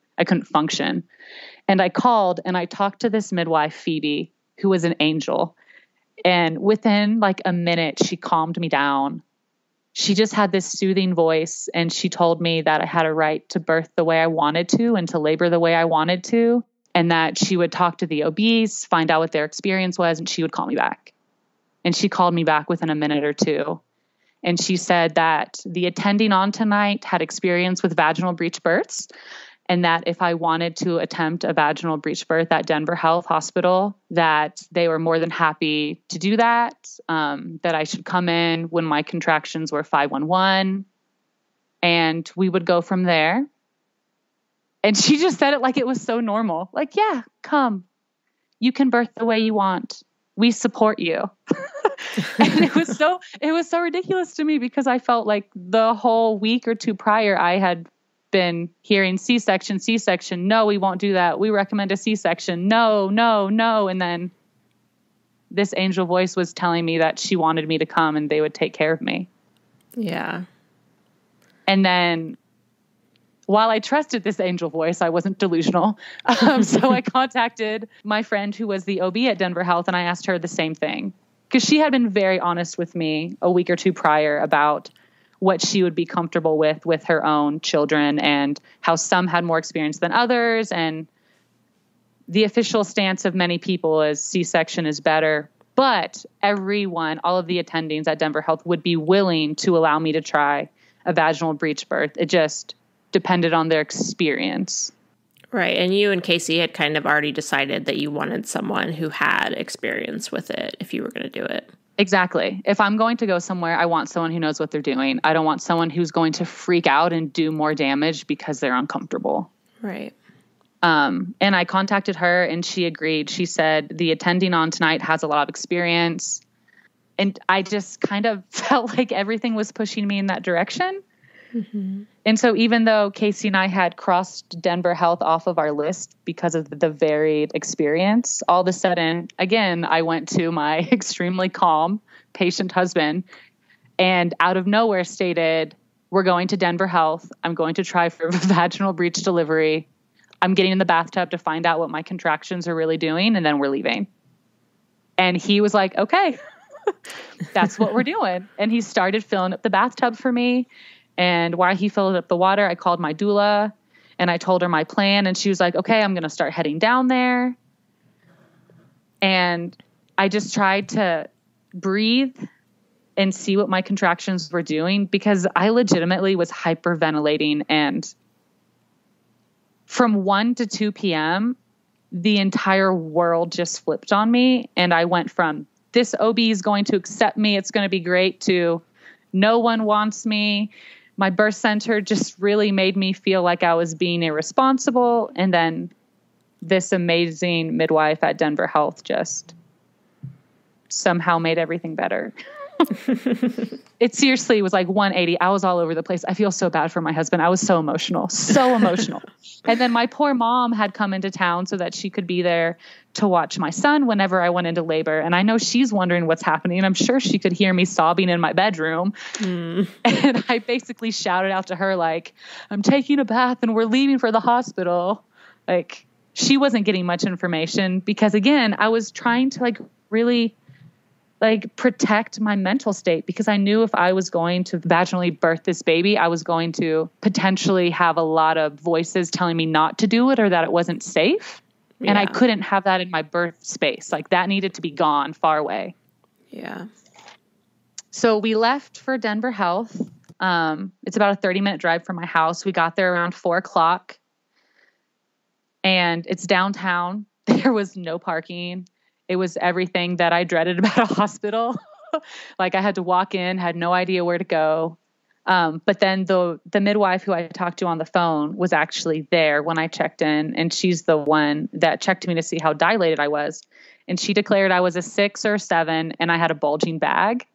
S7: function. And I called and I talked to this midwife, Phoebe, who was an angel. And within like a minute, she calmed me down. She just had this soothing voice, and she told me that I had a right to birth the way I wanted to and to labor the way I wanted to, and that she would talk to the OBs, find out what their experience was, and she would call me back. And she called me back within a minute or two. And she said that the attending on tonight had experience with vaginal breech births, and that if I wanted to attempt a vaginal breech birth at Denver Health Hospital, that they were more than happy to do that, that I should come in when my contractions were 511, and we would go from there. And she just said it like it was so normal. Like, yeah, come. You can birth the way you want. We support you. And it was so ridiculous to me because I felt like the whole week or two prior, I had been hearing C-section. No, we won't do that. We recommend a C-section. No. And then this angel voice was telling me that she wanted me to come and they would take care of me.
S6: Yeah.
S7: And then while I trusted this angel voice, I wasn't delusional. So I contacted my friend who was the OB at Denver Health, and I asked her the same thing because she had been very honest with me a week or two prior about what she would be comfortable with her own children and how some had more experience than others. And the official stance of many people is C-section is better, but everyone, all of the attendings at Denver Health would be willing to allow me to try a vaginal breech birth. It just depended on their experience.
S6: Right. And you and Casey had kind of already decided that you wanted someone who had experience with it if you were going to do it.
S7: Exactly. If I'm going to go somewhere, I want someone who knows what they're doing. I don't want someone who's going to freak out and do more damage because they're uncomfortable.
S6: Right.
S7: And I contacted her and she agreed. She said, the attending on tonight has a lot of experience. And I just kind of felt like everything was pushing me in that direction. Mm-hmm. And so even though Casey and I had crossed Denver Health off of our list because of the varied experience, all of a sudden, again, I went to my extremely calm patient husband and out of nowhere stated, we're going to Denver Health. I'm going to try for vaginal breech delivery. I'm getting in the bathtub to find out what my contractions are really doing, and then we're leaving. And he was like, okay, that's what we're doing. And he started filling up the bathtub for me. And while he filled up the water, I called my doula and I told her my plan. And she was like, okay, I'm going to start heading down there. And I just tried to breathe and see what my contractions were doing because I legitimately was hyperventilating. And from 1 to 2 p.m., the entire world just flipped on me. And I went from this OB is going to accept me, it's going to be great, to no one wants me. My birth center just really made me feel like I was being irresponsible. And then this amazing midwife at Denver Health just somehow made everything better. It seriously was like 180. I was all over the place. I feel so bad for my husband. I was so emotional. And then my poor mom had come into town so that she could be there to watch my son whenever I went into labor. And I know she's wondering what's happening. I'm sure she could hear me sobbing in my bedroom. And I basically shouted out to her like, I'm taking a bath and we're leaving for the hospital. Like, she wasn't getting much information because, again, I was trying to like really like protect my mental state, because I knew if I was going to vaginally birth this baby, I was going to potentially have a lot of voices telling me not to do it or that it wasn't safe. Yeah. And I couldn't have that in my birth space. Like, that needed to be gone, far away.
S6: Yeah.
S7: So we left for Denver Health. It's about a 30-minute drive from my house. We got there around 4:00, and it's downtown. There was no parking. It was everything that I dreaded about a hospital. Like, I had to walk in, had no idea where to go. But then the midwife who I talked to on the phone was actually there when I checked in, and she's the one that checked me to see how dilated I was. And she declared I was a 6 or 7 and I had a bulging bag.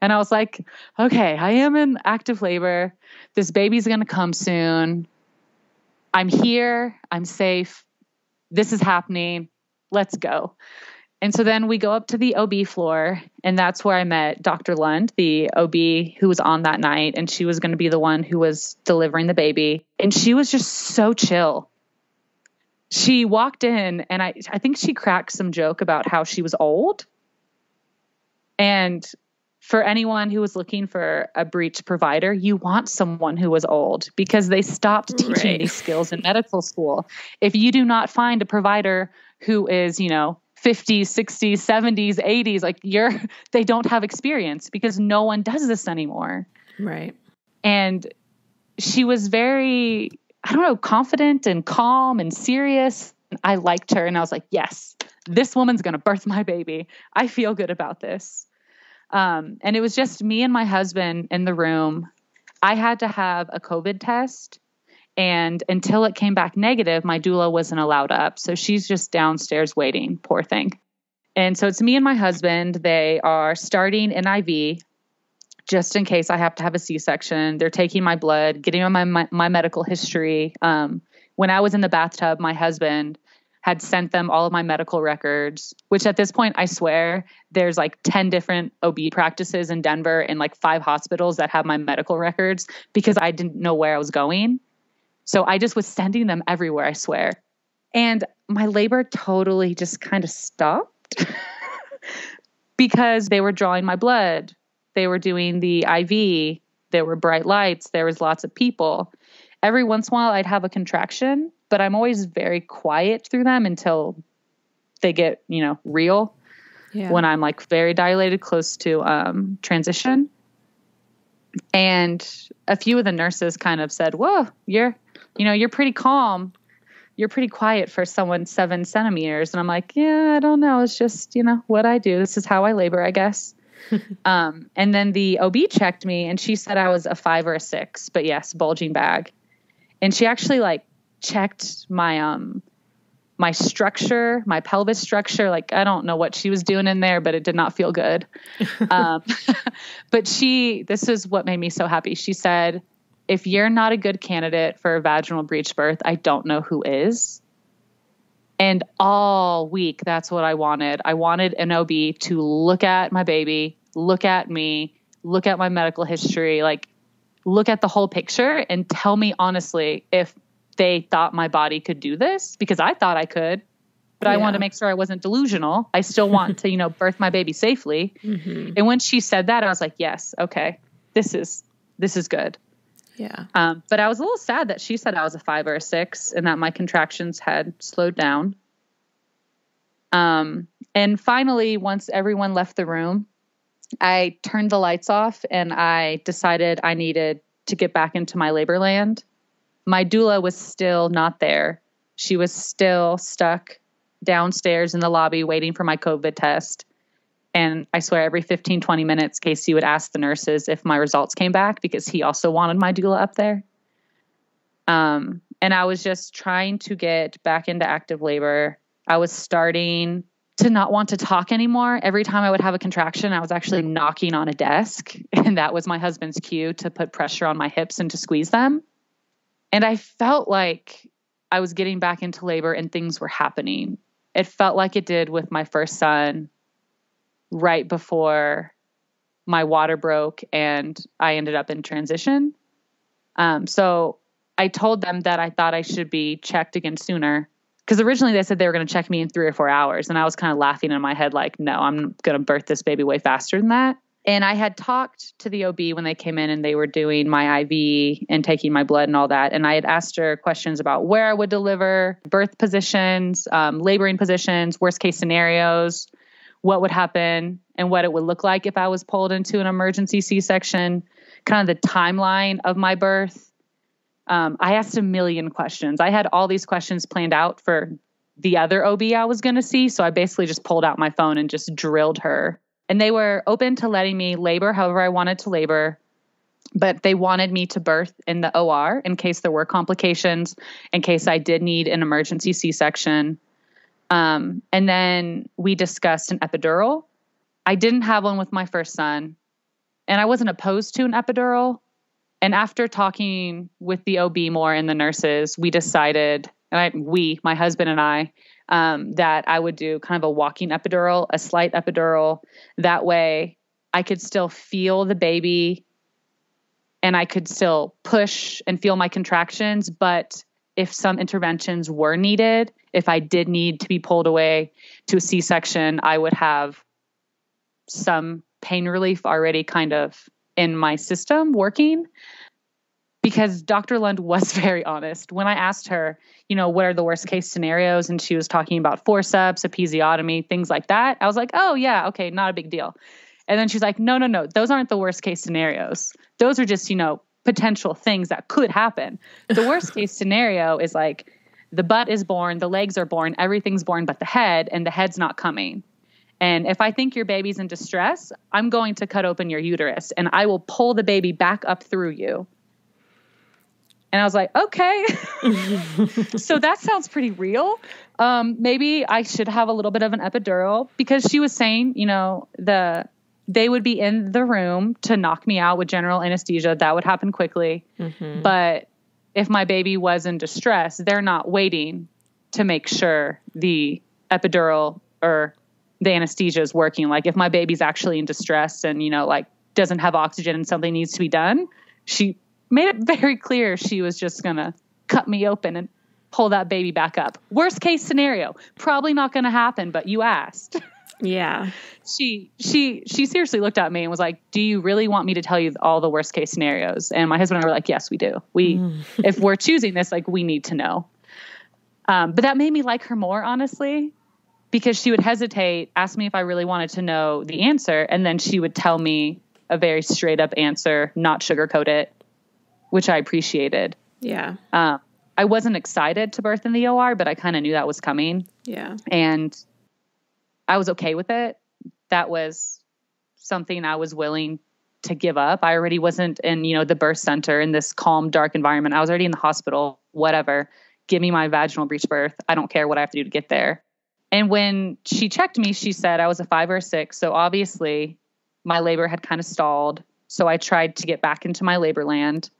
S7: And I was like, okay, I am in active labor. This baby's going to come soon. I'm here. I'm safe. This is happening. Let's go. And so then we go up to the OB floor, and that's where I met Dr. Lund, the OB who was on that night, and she was going to be the one who was delivering the baby. And she was just so chill. She walked in, and I think she cracked some joke about how she was old. And for anyone who was looking for a breech provider, you want someone who was old, because they stopped teaching these skills in medical school. If you do not find a provider who is, 50s, 60s, 70s, 80s, like they don't have experience, because no one does this anymore.
S6: Right.
S7: And she was very, confident and calm and serious. I liked her, and I was like, yes, this woman's going to birth my baby. I feel good about this. And it was just me and my husband in the room. I had to have a COVID test. And until it came back negative, my doula wasn't allowed up. So she's just downstairs waiting, poor thing. And so it's me and my husband. They are starting an IV just in case I have to have a C-section. They're taking my blood, getting on my medical history. When I was in the bathtub, my husband had sent them all of my medical records, which at this point, I swear, there's like 10 different OB practices in Denver and like 5 hospitals that have my medical records, because I didn't know where I was going. So I just was sending them everywhere, I swear. And my labor totally just kind of stopped because they were drawing my blood. They were doing the IV. There were bright lights. There was lots of people. Every once in a while, I'd have a contraction, but I'm always very quiet through them until they get, real. Yeah. When I'm like very dilated, close to transition. And a few of the nurses kind of said, whoa, you're pretty calm. You're pretty quiet for someone 7 centimeters. And I'm like, yeah, I don't know. It's just, what I do. This is how I labor, I guess. And then the OB checked me, and she said I was a 5 or a 6, but yes, bulging bag. And she actually like checked my, my structure, my pelvis structure. Like, I don't know what she was doing in there, but it did not feel good. But this is what made me so happy. She said, if you're not a good candidate for a vaginal breech birth, I don't know who is. And all week, that's what I wanted. I wanted an OB to look at my baby, look at me, look at my medical history, like look at the whole picture and tell me honestly if they thought my body could do this, because I thought I could, but I wanted to make sure I wasn't delusional. I still want to, birth my baby safely. Mm-hmm. And when she said that, I was like, yes, okay, this is good.
S6: Yeah.
S7: But I was a little sad that she said I was a 5 or a 6 and that my contractions had slowed down. And finally, once everyone left the room, I turned the lights off and I decided I needed to get back into my labor land. My doula was still not there. She was still stuck downstairs in the lobby waiting for my COVID test. And I swear every 15, 20 minutes, Casey would ask the nurses if my results came back, because he also wanted my doula up there. And I was just trying to get back into active labor. I was starting to not want to talk anymore. Every time I would have a contraction, I was actually knocking on a desk. And that was my husband's cue to put pressure on my hips and to squeeze them. And I felt like I was getting back into labor and things were happening. It felt like it did with my first son right before my water broke and I ended up in transition. So I told them that I thought I should be checked again sooner. because originally they said they were going to check me in 3 or 4 hours. And I was kind of laughing in my head, like, no, I'm going to birth this baby way faster than that. And I had talked to the OB when they came in and they were doing my IV and taking my blood and all that. And I had asked her questions about where I would deliver, birth positions, laboring positions, worst case scenarios, what would happen and what it would look like if I was pulled into an emergency C-section, kind of the timeline of my birth. I asked a million questions. I had all these questions planned out for the other OB I was going to see. So I basically just pulled out my phone and just drilled her. And they were open to letting me labor however I wanted to labor. But they wanted me to birth in the OR in case there were complications, in case I did need an emergency C-section. And then we discussed an epidural. I didn't have one with my first son, and I wasn't opposed to an epidural. And after talking with the OB more and the nurses, we decided, my husband and I, that I would do kind of a walking epidural, a slight epidural. That way I could still feel the baby and I could still push and feel my contractions. But if some interventions were needed, if I did need to be pulled away to a C-section, I would have some pain relief already kind of in my system working. Because Dr. Lund was very honest. When I asked her, what are the worst case scenarios? And she was talking about forceps, episiotomy, things like that. I was like, oh yeah, okay, not a big deal. And then she's like, no, those aren't the worst case scenarios. Those are just, potential things that could happen. The worst case scenario is like the butt is born, the legs are born, everything's born but the head, and the head's not coming. And if I think your baby's in distress, I'm going to cut open your uterus and I will pull the baby back up through you. And I was like, okay, so that sounds pretty real. Maybe I should have a little bit of an epidural, because she was saying, they would be in the room to knock me out with general anesthesia. That would happen quickly. Mm-hmm. But if my baby was in distress, they're not waiting to make sure the epidural or the anesthesia is working. Like if my baby's actually in distress and, doesn't have oxygen and something needs to be done, she made it very clear she was just going to cut me open and pull that baby back up. Worst case scenario, probably not going to happen, but you asked.
S6: Yeah.
S7: She seriously looked at me and was like, do you really want me to tell you all the worst case scenarios? And my husband and I were like, yes, we do. If we're choosing this, we need to know. But that made me like her more, honestly, because she would hesitate, ask me if I really wanted to know the answer. And then she would tell me a very straight up answer, not sugarcoat it, which I appreciated.
S6: Yeah.
S7: I wasn't excited to birth in the OR, but I kind of knew that was coming.
S6: Yeah.
S7: And I was okay with it. That was something I was willing to give up. I already wasn't in, the birth center in this calm, dark environment. I was already in the hospital, whatever. Give me my vaginal breech birth. I don't care what I have to do to get there. And when she checked me, she said I was a 5 or a 6. So obviously my labor had kind of stalled. So I tried to get back into my labor land.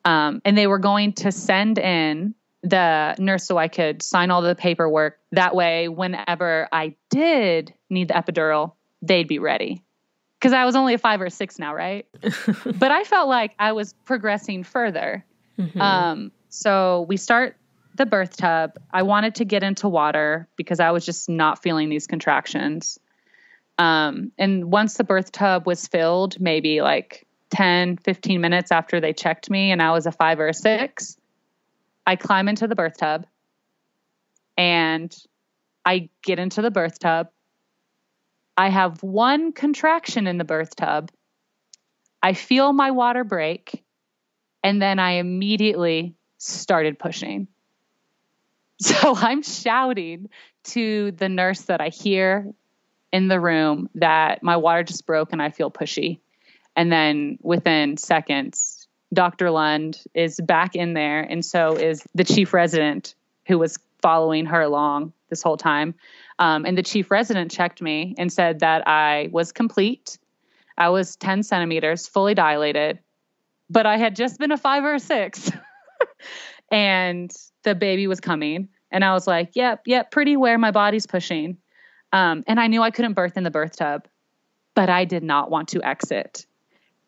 S7: And they were going to send in the nurse so I could sign all the paperwork. That way, whenever I did need the epidural, they'd be ready. Because I was only a 5 or a 6 now, right? But I felt like I was progressing further. Mm-hmm. So we start the birth tub. I wanted to get into water because I was just not feeling these contractions. And once the birth tub was filled, maybe 10, 15 minutes after they checked me and I was a 5 or a 6, I climb into the birth tub and I get into the birth tub. I have one contraction in the birth tub. I feel my water break, and then I immediately started pushing. So I'm shouting to the nurse that I hear in the room that my water just broke and I feel pushy. And then within seconds, Dr. Lund is back in there, and so is the chief resident who was following her along this whole time. And the chief resident checked me and said that I was complete. I was 10 centimeters, fully dilated, but I had just been a 5 or a 6. And the baby was coming. And I was like, yep, pretty aware my body's pushing. And I knew I couldn't birth in the birth tub, but I did not want to exit.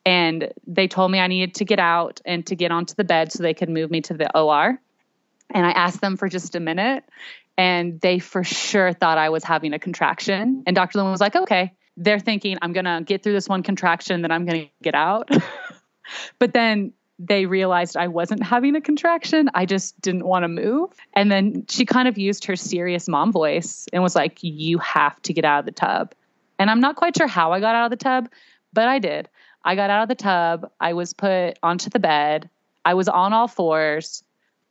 S7: And they told me I needed to get out and to get onto the bed so they could move me to the OR. And I asked them for just a minute. and they for sure thought I was having a contraction. And Dr. Lynn was like, okay, they're thinking I'm going to get through this one contraction, then I'm going to get out. But then they realized I wasn't having a contraction. I just didn't want to move. And then she kind of used her serious mom voice and was like, you have to get out of the tub. And I'm not quite sure how I got out of the tub, but I did. I got out of the tub. I was put onto the bed. I was on all fours.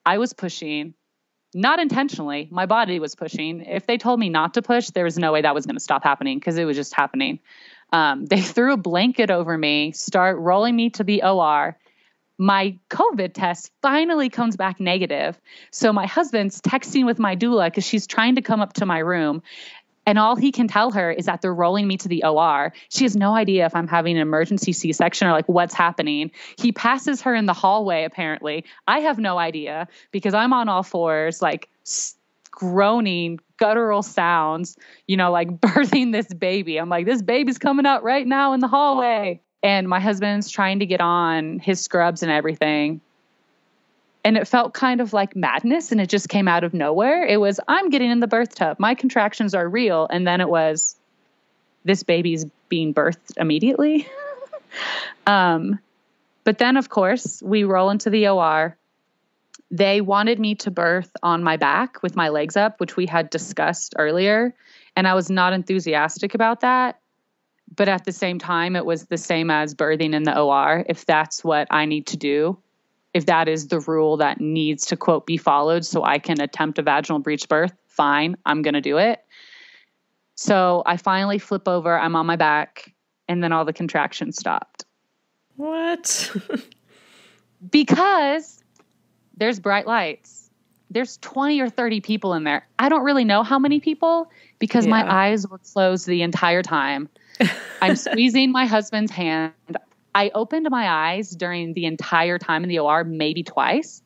S7: I was pushing, not intentionally. My body was pushing. If they told me not to push, there was no way that was going to stop happening because it was just happening. They threw a blanket over me, start rolling me to the OR. My COVID test finally comes back negative. So my husband's texting with my doula because she's trying to come up to my room. And all he can tell her is that they're rolling me to the OR. She has no idea if I'm having an emergency C-section or like what's happening. He passes her in the hallway, apparently. I have no idea because I'm on all fours, like groaning, guttural sounds, like birthing this baby. I'm like, this baby's coming out right now in the hallway. And my husband's trying to get on his scrubs and everything. And it felt kind of like madness, and it just came out of nowhere. It was, I'm getting in the birth tub. My contractions are real. And then it was, this baby's being birthed immediately. But then, of course, we roll into the OR. They wanted me to birth on my back with my legs up, which we had discussed earlier. And I was not enthusiastic about that. But at the same time, it was the same as birthing in the OR. If that's what I need to do, if that is the rule that needs to, quote, be followed so I can attempt a vaginal breech birth, fine, I'm going to do it. So I finally flip over, I'm on my back, and then all the contractions stopped.
S6: What?
S7: Because there's bright lights. There's 20 or 30 people in there. I don't really know how many people because my eyes were closed the entire time. I'm squeezing my husband's hand. I opened my eyes during the entire time in the OR, maybe twice,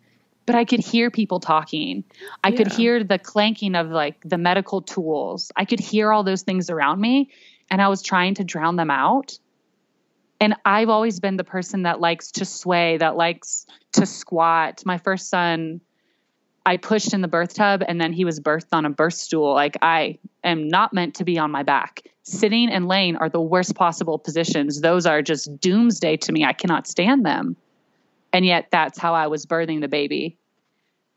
S7: but I could hear people talking. I could hear the clanking of like the medical tools. I could hear all those things around me, and I was trying to drown them out. And I've always been the person that likes to sway, that likes to squat. My first son, I pushed in the birth tub, and then he was birthed on a birth stool. Like, I am not meant to be on my back. Sitting and laying are the worst possible positions. Those are just doomsday to me. I cannot stand them. And yet that's how I was birthing the baby.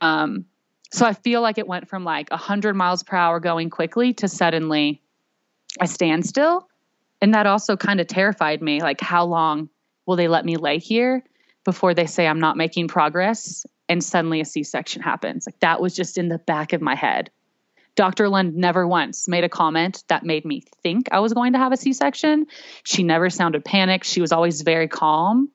S7: So I feel like it went from like 100 miles per hour going quickly to suddenly a standstill. And that also kind of terrified me. Like, how long will they let me lay here before they say I'm not making progress? And suddenly a C-section happens. Like, that was just in the back of my head. Dr. Lund never once made a comment that made me think I was going to have a C-section. She never sounded panicked. She was always very calm.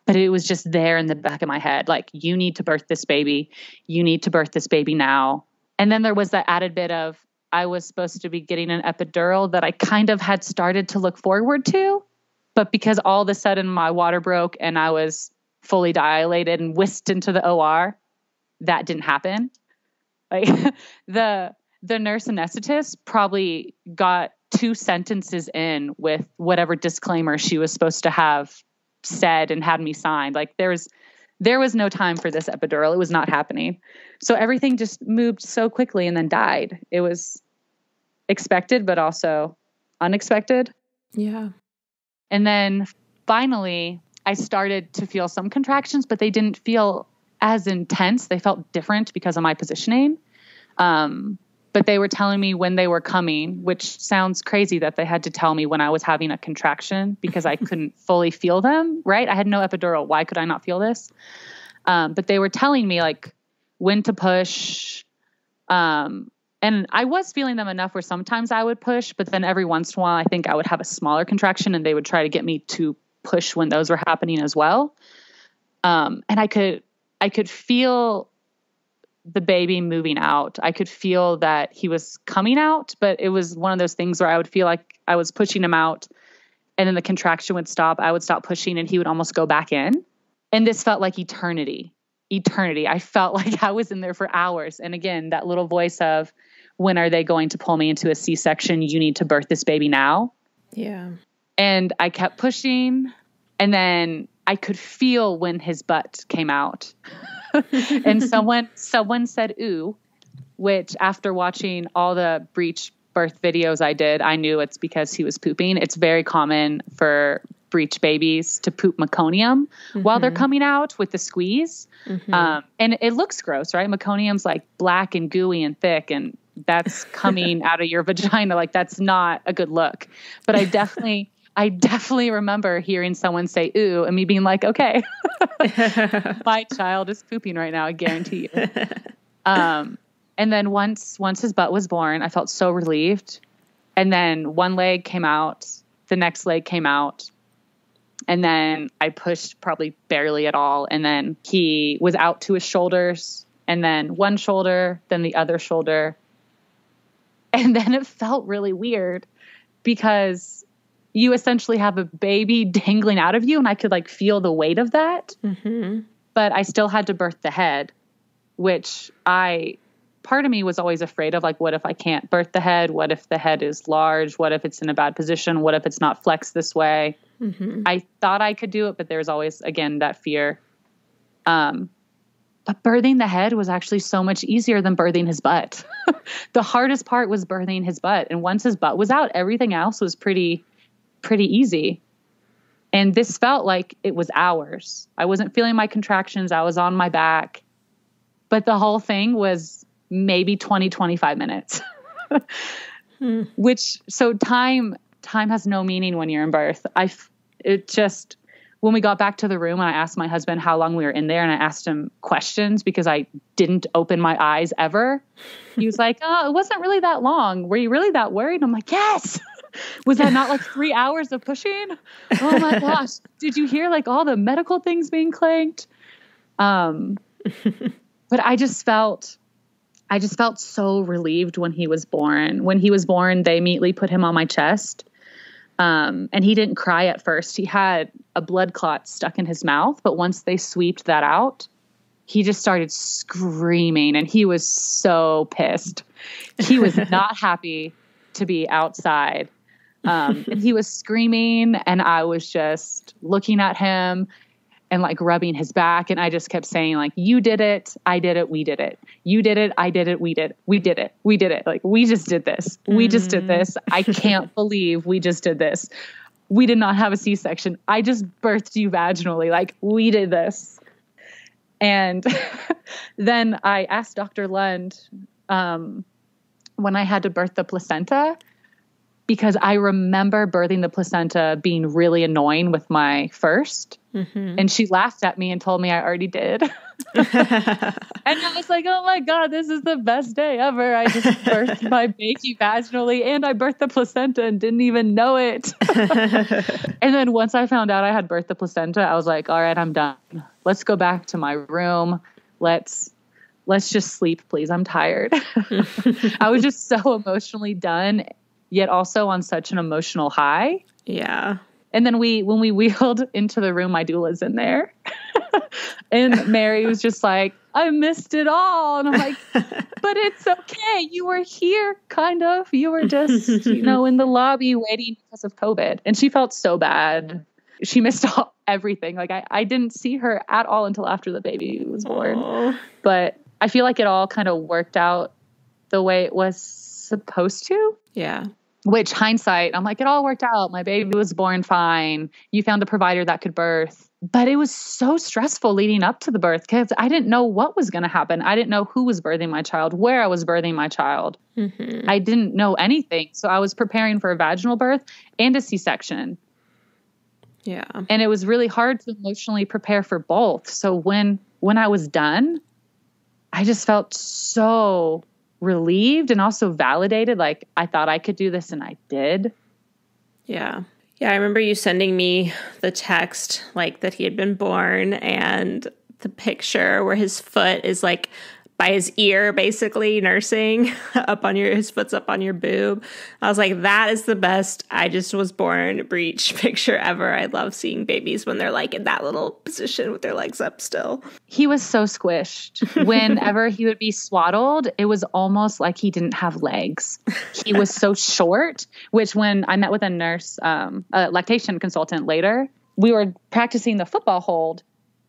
S7: But it was just there in the back of my head. Like, you need to birth this baby. You need to birth this baby now. And then there was that added bit of, I was supposed to be getting an epidural that I kind of had started to look forward to. But because all of a sudden my water broke and I was fully dilated and whisked into the OR, that didn't happen. Like, the nurse anesthetist probably got 2 sentences in with whatever disclaimer she was supposed to have said and had me signed. Like, there was no time for this epidural. It was not happening. So everything just moved so quickly and then died. It was expected, but also unexpected.
S6: Yeah.
S7: And then finally, I started to feel some contractions, but they didn't feel as intense. They felt different because of my positioning. But they were telling me when they were coming, which sounds crazy that they had to tell me when I was having a contraction because I couldn't fully feel them, right? I had no epidural. Why could I not feel this? But they were telling me like when to push. And I was feeling them enough where sometimes I would push, but then every once in a while, I think I would have a smaller contraction and they would try to get me to push when those were happening as well. And I could feel the baby moving out. I could feel that he was coming out, but it was one of those things where I would feel like I was pushing him out and then the contraction would stop. I would stop pushing and he would almost go back in. And this felt like eternity. I felt like I was in there for hours. And again, that little voice of, when are they going to pull me into a C-section? You need to birth this baby now.
S6: Yeah.
S7: And I kept pushing, and then I could feel when his butt came out. And someone said, ooh. which after watching all the Breech birth videos I knew it's because he was pooping. It's very common for Breech babies to poop meconium while they're coming out with the squeeze. And it looks gross, right? Meconium's like black and gooey and thick, and that's coming out of your vagina. Like, that's not a good look. But I definitely remember hearing someone say, ooh, and me being like, okay, my child is pooping right now. I guarantee you. And then once his butt was born, I felt so relieved. And then one leg came out, the next leg came out. And then I pushed probably barely at all. And then he was out to his shoulders, and then one shoulder, then the other shoulder. And then it felt really weird because you essentially have a baby dangling out of you, and I could like feel the weight of that. But I still had to birth the head, which part of me was always afraid of, like, what if I can't birth the head? What if the head is large? What if it's in a bad position? What if it's not flexed this way? I thought I could do it, but there was always, again, that fear. But birthing the head was actually so much easier than birthing his butt. The hardest part was birthing his butt. And once his butt was out, everything else was pretty easy. And this felt like it was hours. I wasn't feeling my contractions. I was on my back. But the whole thing was maybe 20, 25 minutes. So time has no meaning when you're in birth. When we got back to the room and I asked my husband how long we were in there, and I asked him questions because I didn't open my eyes ever. He was like, oh, it wasn't really that long. Were you really that worried? I'm like, yes. Was that not like 3 hours of pushing? Oh my gosh. Did you hear like all the medical things being clanked? But I just felt so relieved when he was born. When he was born, they immediately put him on my chest. And he didn't cry at first. He had a blood clot stuck in his mouth, but once they sweeped that out, he just started screaming, and he was so pissed. He was not happy to be outside. And he was screaming, and I was just looking at him and like rubbing his back. And I just kept saying, like, you did it. I did it. We did it. You did it. I did it. We did it. We did it. We did it. Like, we just did this. We just did this. I can't believe we just did this. We did not have a C-section. I just birthed you vaginally. Like, we did this. And then I asked Dr. Lund, when I had to birth the placenta, because I remember birthing the placenta being really annoying with my first. And she laughed at me and told me I already did. And I was like, oh my God, this is the best day ever. I just birthed my baby vaginally, and I birthed the placenta and didn't even know it. And then once I found out I had birthed the placenta, I was like, all right, I'm done. Let's go back to my room. Let's just sleep, please. I'm tired. I was just so emotionally done, yet also on such an emotional high.
S6: Yeah.
S7: And then when we wheeled into the room, my doula's in there. And Mary was just like, I missed it all. And I'm like, but it's okay. You were here, kind of. You were just, in the lobby waiting because of COVID. And she felt so bad. She missed everything. Like, I didn't see her at all until after the baby was born. Aww. But I feel like it all kind of worked out the way it was supposed to.
S6: Yeah.
S7: Which, hindsight, I'm like, it all worked out. My baby was born fine. You found a provider that could birth. But it was so stressful leading up to the birth because I didn't know what was going to happen. I didn't know who was birthing my child, where I was birthing my child. I didn't know anything. So I was preparing for a vaginal birth and a C-section.
S6: Yeah.
S7: And it was really hard to emotionally prepare for both. So when I was done, I just felt so relieved and also validated. Like, I thought I could do this, and I did.
S6: Yeah. Yeah. I remember you sending me the text, like, that he had been born, and the picture where his foot is like by his ear, basically nursing his foot's up on your boob. I was like, that is the best I just was born Breech picture ever. I love seeing babies when they're like in that little position with their legs up still.
S7: He was so squished. Whenever he would be swaddled, it was almost like he didn't have legs. He was so short, which when I met with a nurse, a lactation consultant later, we were practicing the football hold,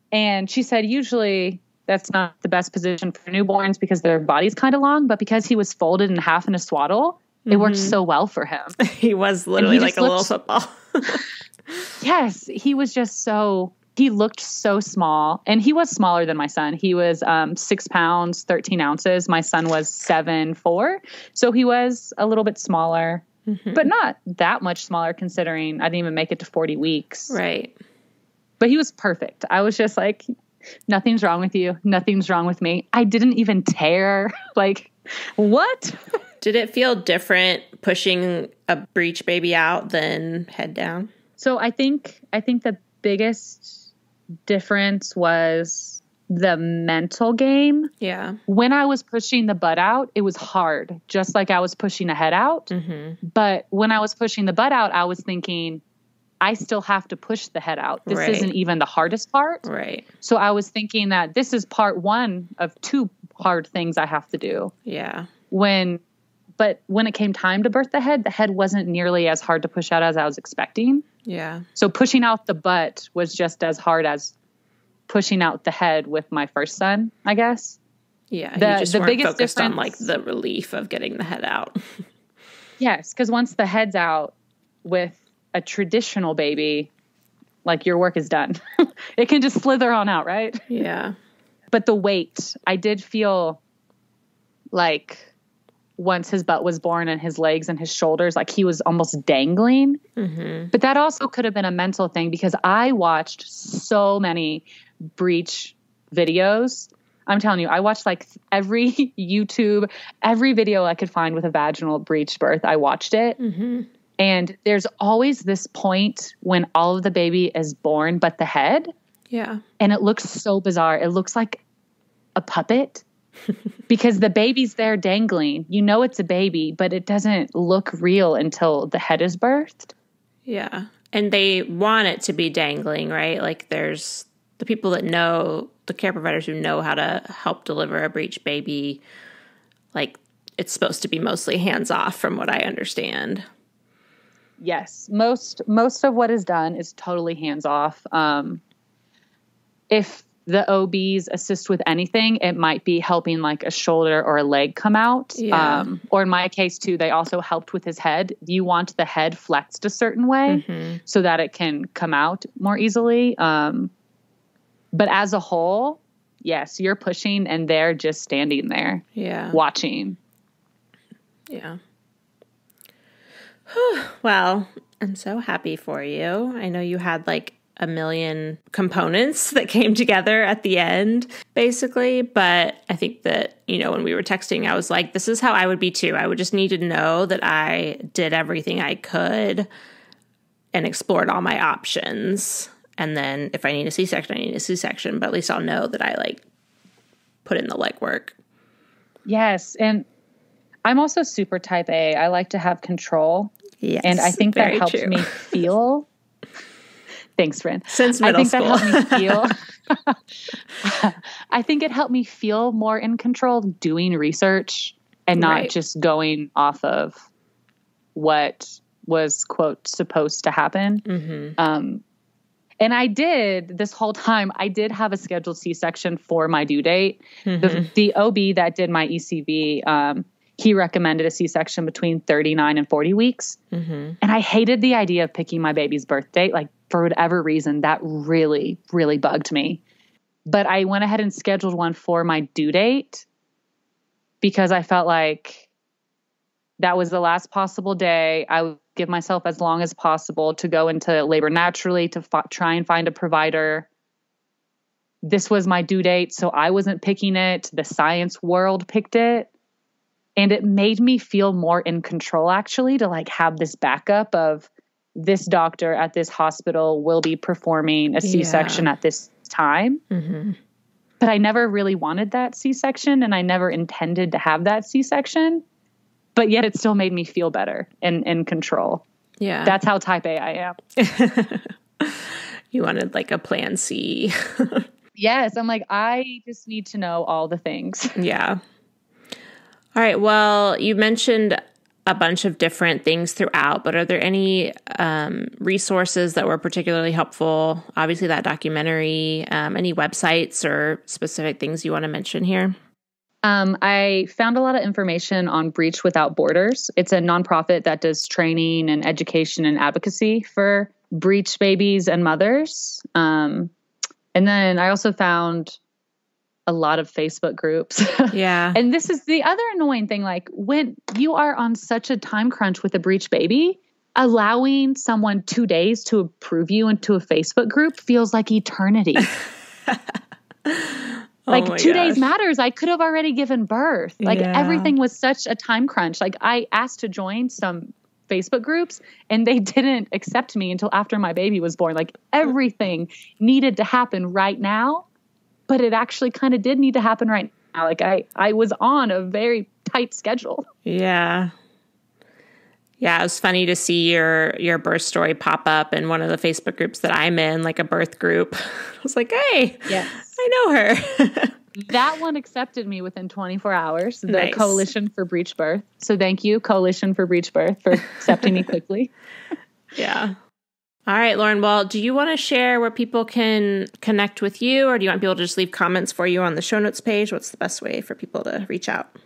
S7: and she said, usually that's not the best position for newborns because their body's kind of long, but because he was folded in half in a swaddle, it worked so well for him.
S6: He was literally like a little football.
S7: Yes, he was just he looked so small, and he was smaller than my son. He was 6 pounds, 13 ounces. My son was 7'4". So he was a little bit smaller, but not that much smaller considering I didn't even make it to 40 weeks.
S6: Right.
S7: But he was perfect. I was just like, nothing's wrong with you. Nothing's wrong with me. I didn't even tear. Like, what?
S6: Did it feel different pushing a breech baby out than head down?
S7: So I think the biggest difference was the mental game.
S6: Yeah.
S7: When I was pushing the butt out, it was hard, just like I was pushing the head out. But when I was pushing the butt out, I was thinking, I still have to push the head out. This isn't even the hardest part.
S6: Right.
S7: So I was thinking that this is part one of 2 hard things I have to do.
S6: Yeah.
S7: But when it came time to birth the head wasn't nearly as hard to push out as I was expecting.
S6: Yeah.
S7: So pushing out the butt was just as hard as pushing out the head with my first son, I guess.
S6: Yeah. You just weren't
S7: biggest
S6: focused on
S7: difference,
S6: like the relief of getting the head out.
S7: Yes. Because once the head's out with a traditional baby, like your work is done. It can just slither on out, right?
S6: Yeah.
S7: But the weight, I did feel like once his butt was born and his legs and his shoulders, like he was almost dangling. But that also could have been a mental thing because I watched so many breech videos. I'm telling you, I watched like every YouTube, every video I could find with a vaginal breech birth. I watched it. And there's always this point when all of the baby is born, but the head.
S6: Yeah.
S7: And it looks so bizarre. It looks like a puppet. Because the baby's there dangling. You know it's a baby, but it doesn't look real until the head is birthed.
S6: Yeah. And they want it to be dangling, right? Like there's the people that know, the care providers who know how to help deliver a breech baby, like it's supposed to be mostly hands-off from what I understand.
S7: Yes. Most of what is done is totally hands-off. If the OBs assist with anything, it might be helping like a shoulder or a leg come out.
S6: Yeah.
S7: Or in my case too, they also helped with his head. You want the head flexed a certain way so that it can come out more easily. But as a whole, yes, you're pushing and they're just standing there watching.
S6: Yeah. Well, I'm so happy for you. I know you had like a million components that came together at the end, basically. But I think that, you know, when we were texting, I was like, this is how I would be too. I would just need to know that I did everything I could and explored all my options. And then if I need a C-section, I need a C-section. But at least I'll know that I like put in the legwork.
S7: Yes. And I'm also super type A. I like to have control.
S6: Yes,
S7: and I think that helped me feel... Thanks, Rin.
S6: Since middle school.
S7: That helped me feel. I think it helped me feel more in control doing research and not just going off of what was, quote, supposed to happen. And I did this whole time, I did have a scheduled C-section for my due date. The OB that did my ECV, he recommended a C-section between 39 and 40 weeks. And I hated the idea of picking my baby's birth date. Like, for whatever reason, that really, really bugged me. But I went ahead and scheduled one for my due date because I felt like that was the last possible day. I would give myself as long as possible to go into labor naturally, to try and find a provider. This was my due date, so I wasn't picking it. The science world picked it. And it made me feel more in control, actually, to like have this backup of this doctor at this hospital will be performing a C-section at this time. But I never really wanted that C-section and I never intended to have that C-section, but yet it still made me feel better and in control.
S6: Yeah.
S7: That's how type A I am.
S6: You wanted like a plan C.
S7: Yes. I'm like, I just need to know all the things.
S6: Yeah. All right. Well, you mentioned a bunch of different things throughout, but are there any resources that were particularly helpful? Obviously, that documentary, any websites or specific things you want to mention here?
S7: I found a lot of information on Breech Without Borders. It's a nonprofit that does training and education and advocacy for breech babies and mothers. And then I also found a lot of Facebook groups.
S6: Yeah.
S7: And this is the other annoying thing. Like when you are on such a time crunch with a breech baby, allowing someone 2 days to approve you into a Facebook group feels like eternity. Like 2 days matters. I could have already given birth. Like everything was such a time crunch. Like I asked to join some Facebook groups and they didn't accept me until after my baby was born. Like everything needed to happen right now, but it actually kind of did need to happen right now. Like I was on a very tight schedule.
S6: Yeah. Yeah, it was funny to see your birth story pop up in one of the Facebook groups that I'm in, like a birth group. I was like, hey,
S7: yes,
S6: I know her.
S7: That one accepted me within 24 hours, the
S6: Nice.
S7: Coalition for Breech Birth. So thank you, Coalition for Breech Birth, for accepting me quickly.
S6: Yeah. All right, Lauren. Well, do you want to share where people can connect with you, or do you want people to just leave comments for you on the show notes page? What's the best way for people to reach out?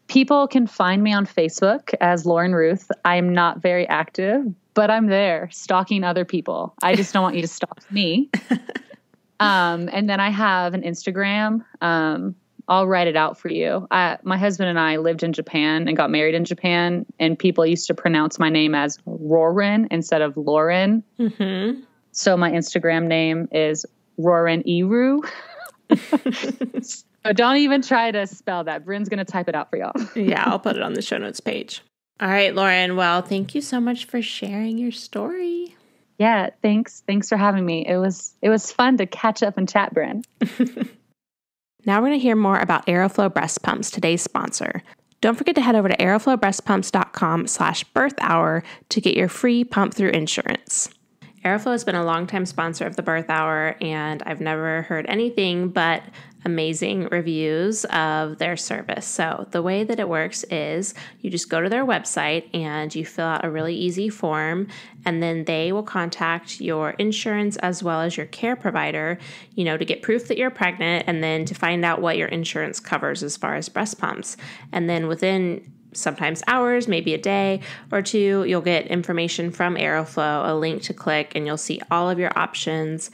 S7: People can find me on Facebook as Lauren Ruth. I'm not very active, but I'm there stalking other people. I just don't want you to stalk me. And then I have an Instagram. I'll write it out for you. My husband and I lived in Japan and got married in Japan, and people used to pronounce my name as Rorin instead of Lauren. Mm-hmm. So my Instagram name is Rorin Iru. So don't even try to spell that. Bryn's going to type it out for y'all.
S6: Yeah, I'll put it on the show notes page. All right, Lauren. Well, thank you so much for sharing your story.
S7: Yeah, thanks. Thanks for having me. It was fun to catch up and chat, Bryn.
S6: Now we're going to hear more about Aeroflow breast pumps, today's sponsor. Don't forget to head over to aeroflowbreastpumps.com/birth-hour to get your free pump through insurance. Aeroflow has been a longtime sponsor of the Birth Hour, and I've never heard anything but amazing reviews of their service. So the way that it works is you just go to their website and you fill out a really easy form, and then they will contact your insurance as well as your care provider, to get proof that you're pregnant and then to find out what your insurance covers as far as breast pumps. And then within sometimes hours, maybe a day or two, you'll get information from Aeroflow, a link to click, and you'll see all of your options.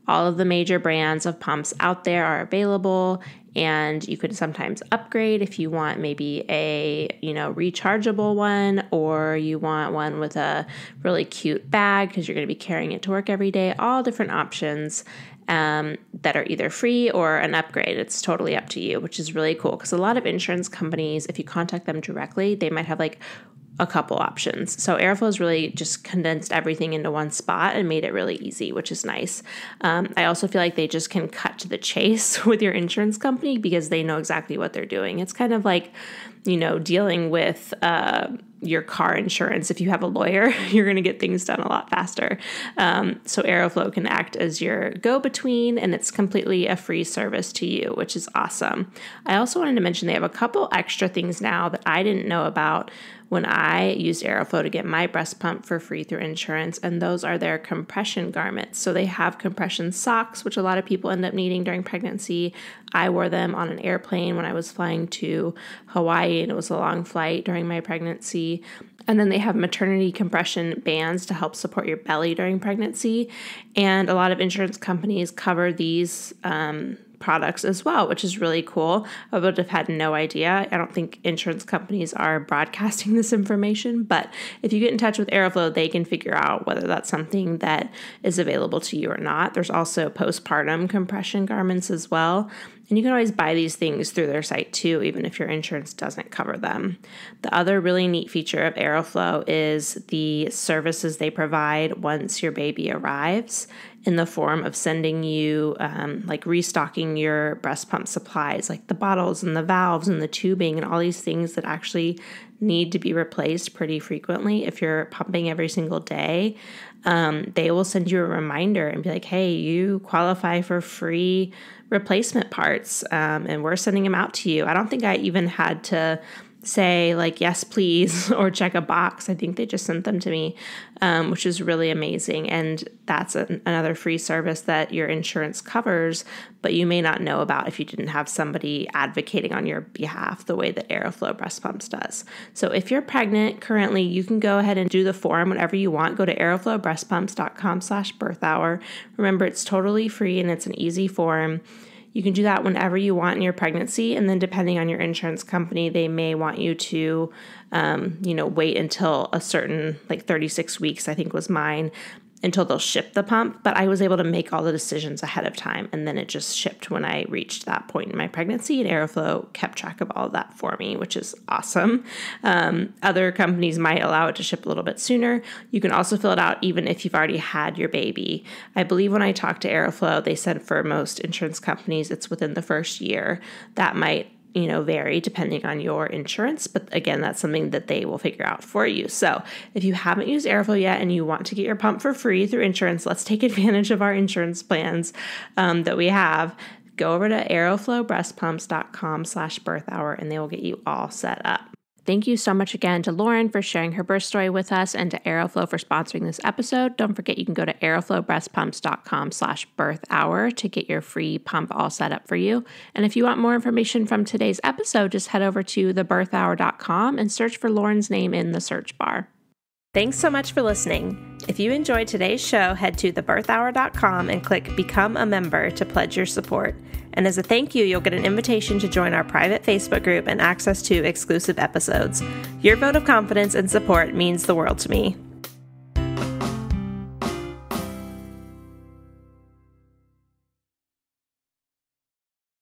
S6: All of the major brands of pumps out there are available, and you could sometimes upgrade if you want maybe a, rechargeable one, or you want one with a really cute bag because you're going to be carrying it to work every day. All different options that are either free or an upgrade. It's totally up to you, which is really cool because a lot of insurance companies, if you contact them directly, they might have like a couple options. So Aeroflow has really just condensed everything into one spot and made it really easy, which is nice. I also feel like they just can cut to the chase with your insurance company because they know exactly what they're doing. It's kind of like, dealing with your car insurance. If you have a lawyer, you're going to get things done a lot faster. So Aeroflow can act as your go-between, and it's completely a free service to you, which is awesome. I also wanted to mention they have a couple extra things now that I didn't know about when I used Aeroflow to get my breast pump for free through insurance, and those are their compression garments. So they have compression socks, which a lot of people end up needing during pregnancy. I wore them on an airplane when I was flying to Hawaii, and it was a long flight during my pregnancy. And then they have maternity compression bands to help support your belly during pregnancy. And a lot of insurance companies cover these products as well, which is really cool. I would have had no idea. I don't think insurance companies are broadcasting this information, but if you get in touch with Aeroflow, they can figure out whether that's something that is available to you or not. There's also postpartum compression garments as well. And you can always buy these things through their site too, even if your insurance doesn't cover them. The other really neat feature of Aeroflow is the services they provide once your baby arrives, in the form of sending you, restocking your breast pump supplies, like the bottles and the valves and the tubing and all these things that actually need to be replaced pretty frequently if you're pumping every single day. They will send you a reminder and be like, hey, you qualify for free replacement parts, and we're sending them out to you. I don't think I even had to say like, yes, please, or check a box. I think they just sent them to me, which is really amazing. And that's another free service that your insurance covers, but you may not know about if you didn't have somebody advocating on your behalf the way that Aeroflow breast pumps does. So if you're pregnant currently, you can go ahead and do the form whenever you want. Go to aeroflowbreastpumps.com/birthhour. Remember, it's totally free and it's an easy form. You can do that whenever you want in your pregnancy, and then depending on your insurance company, they may want you to, wait until a certain, 36 weeks, I think was mine, until they'll ship the pump. But I was able to make all the decisions ahead of time, and then it just shipped when I reached that point in my pregnancy, and Aeroflow kept track of all of that for me, which is awesome. Other companies might allow it to ship a little bit sooner. You can also fill it out even if you've already had your baby. I believe when I talked to Aeroflow, they said for most insurance companies, it's within the first year. That might vary depending on your insurance. But again, that's something that they will figure out for you. So if you haven't used Aeroflow yet and you want to get your pump for free through insurance, let's take advantage of our insurance plans that we have. Go over to aeroflowbreastpumps.com/birthhour and they will get you all set up. Thank you so much again to Lauren for sharing her birth story with us and to Aeroflow for sponsoring this episode. Don't forget you can go to aeroflowbreastpumps.com/birthhour to get your free pump all set up for you. And if you want more information from today's episode, just head over to thebirthhour.com and search for Lauren's name in the search bar. Thanks so much for listening. If you enjoyed today's show, head to thebirthhour.com and click Become a Member to pledge your support. And as a thank you, you'll get an invitation to join our private Facebook group and access to exclusive episodes. Your vote of confidence and support means the world to me.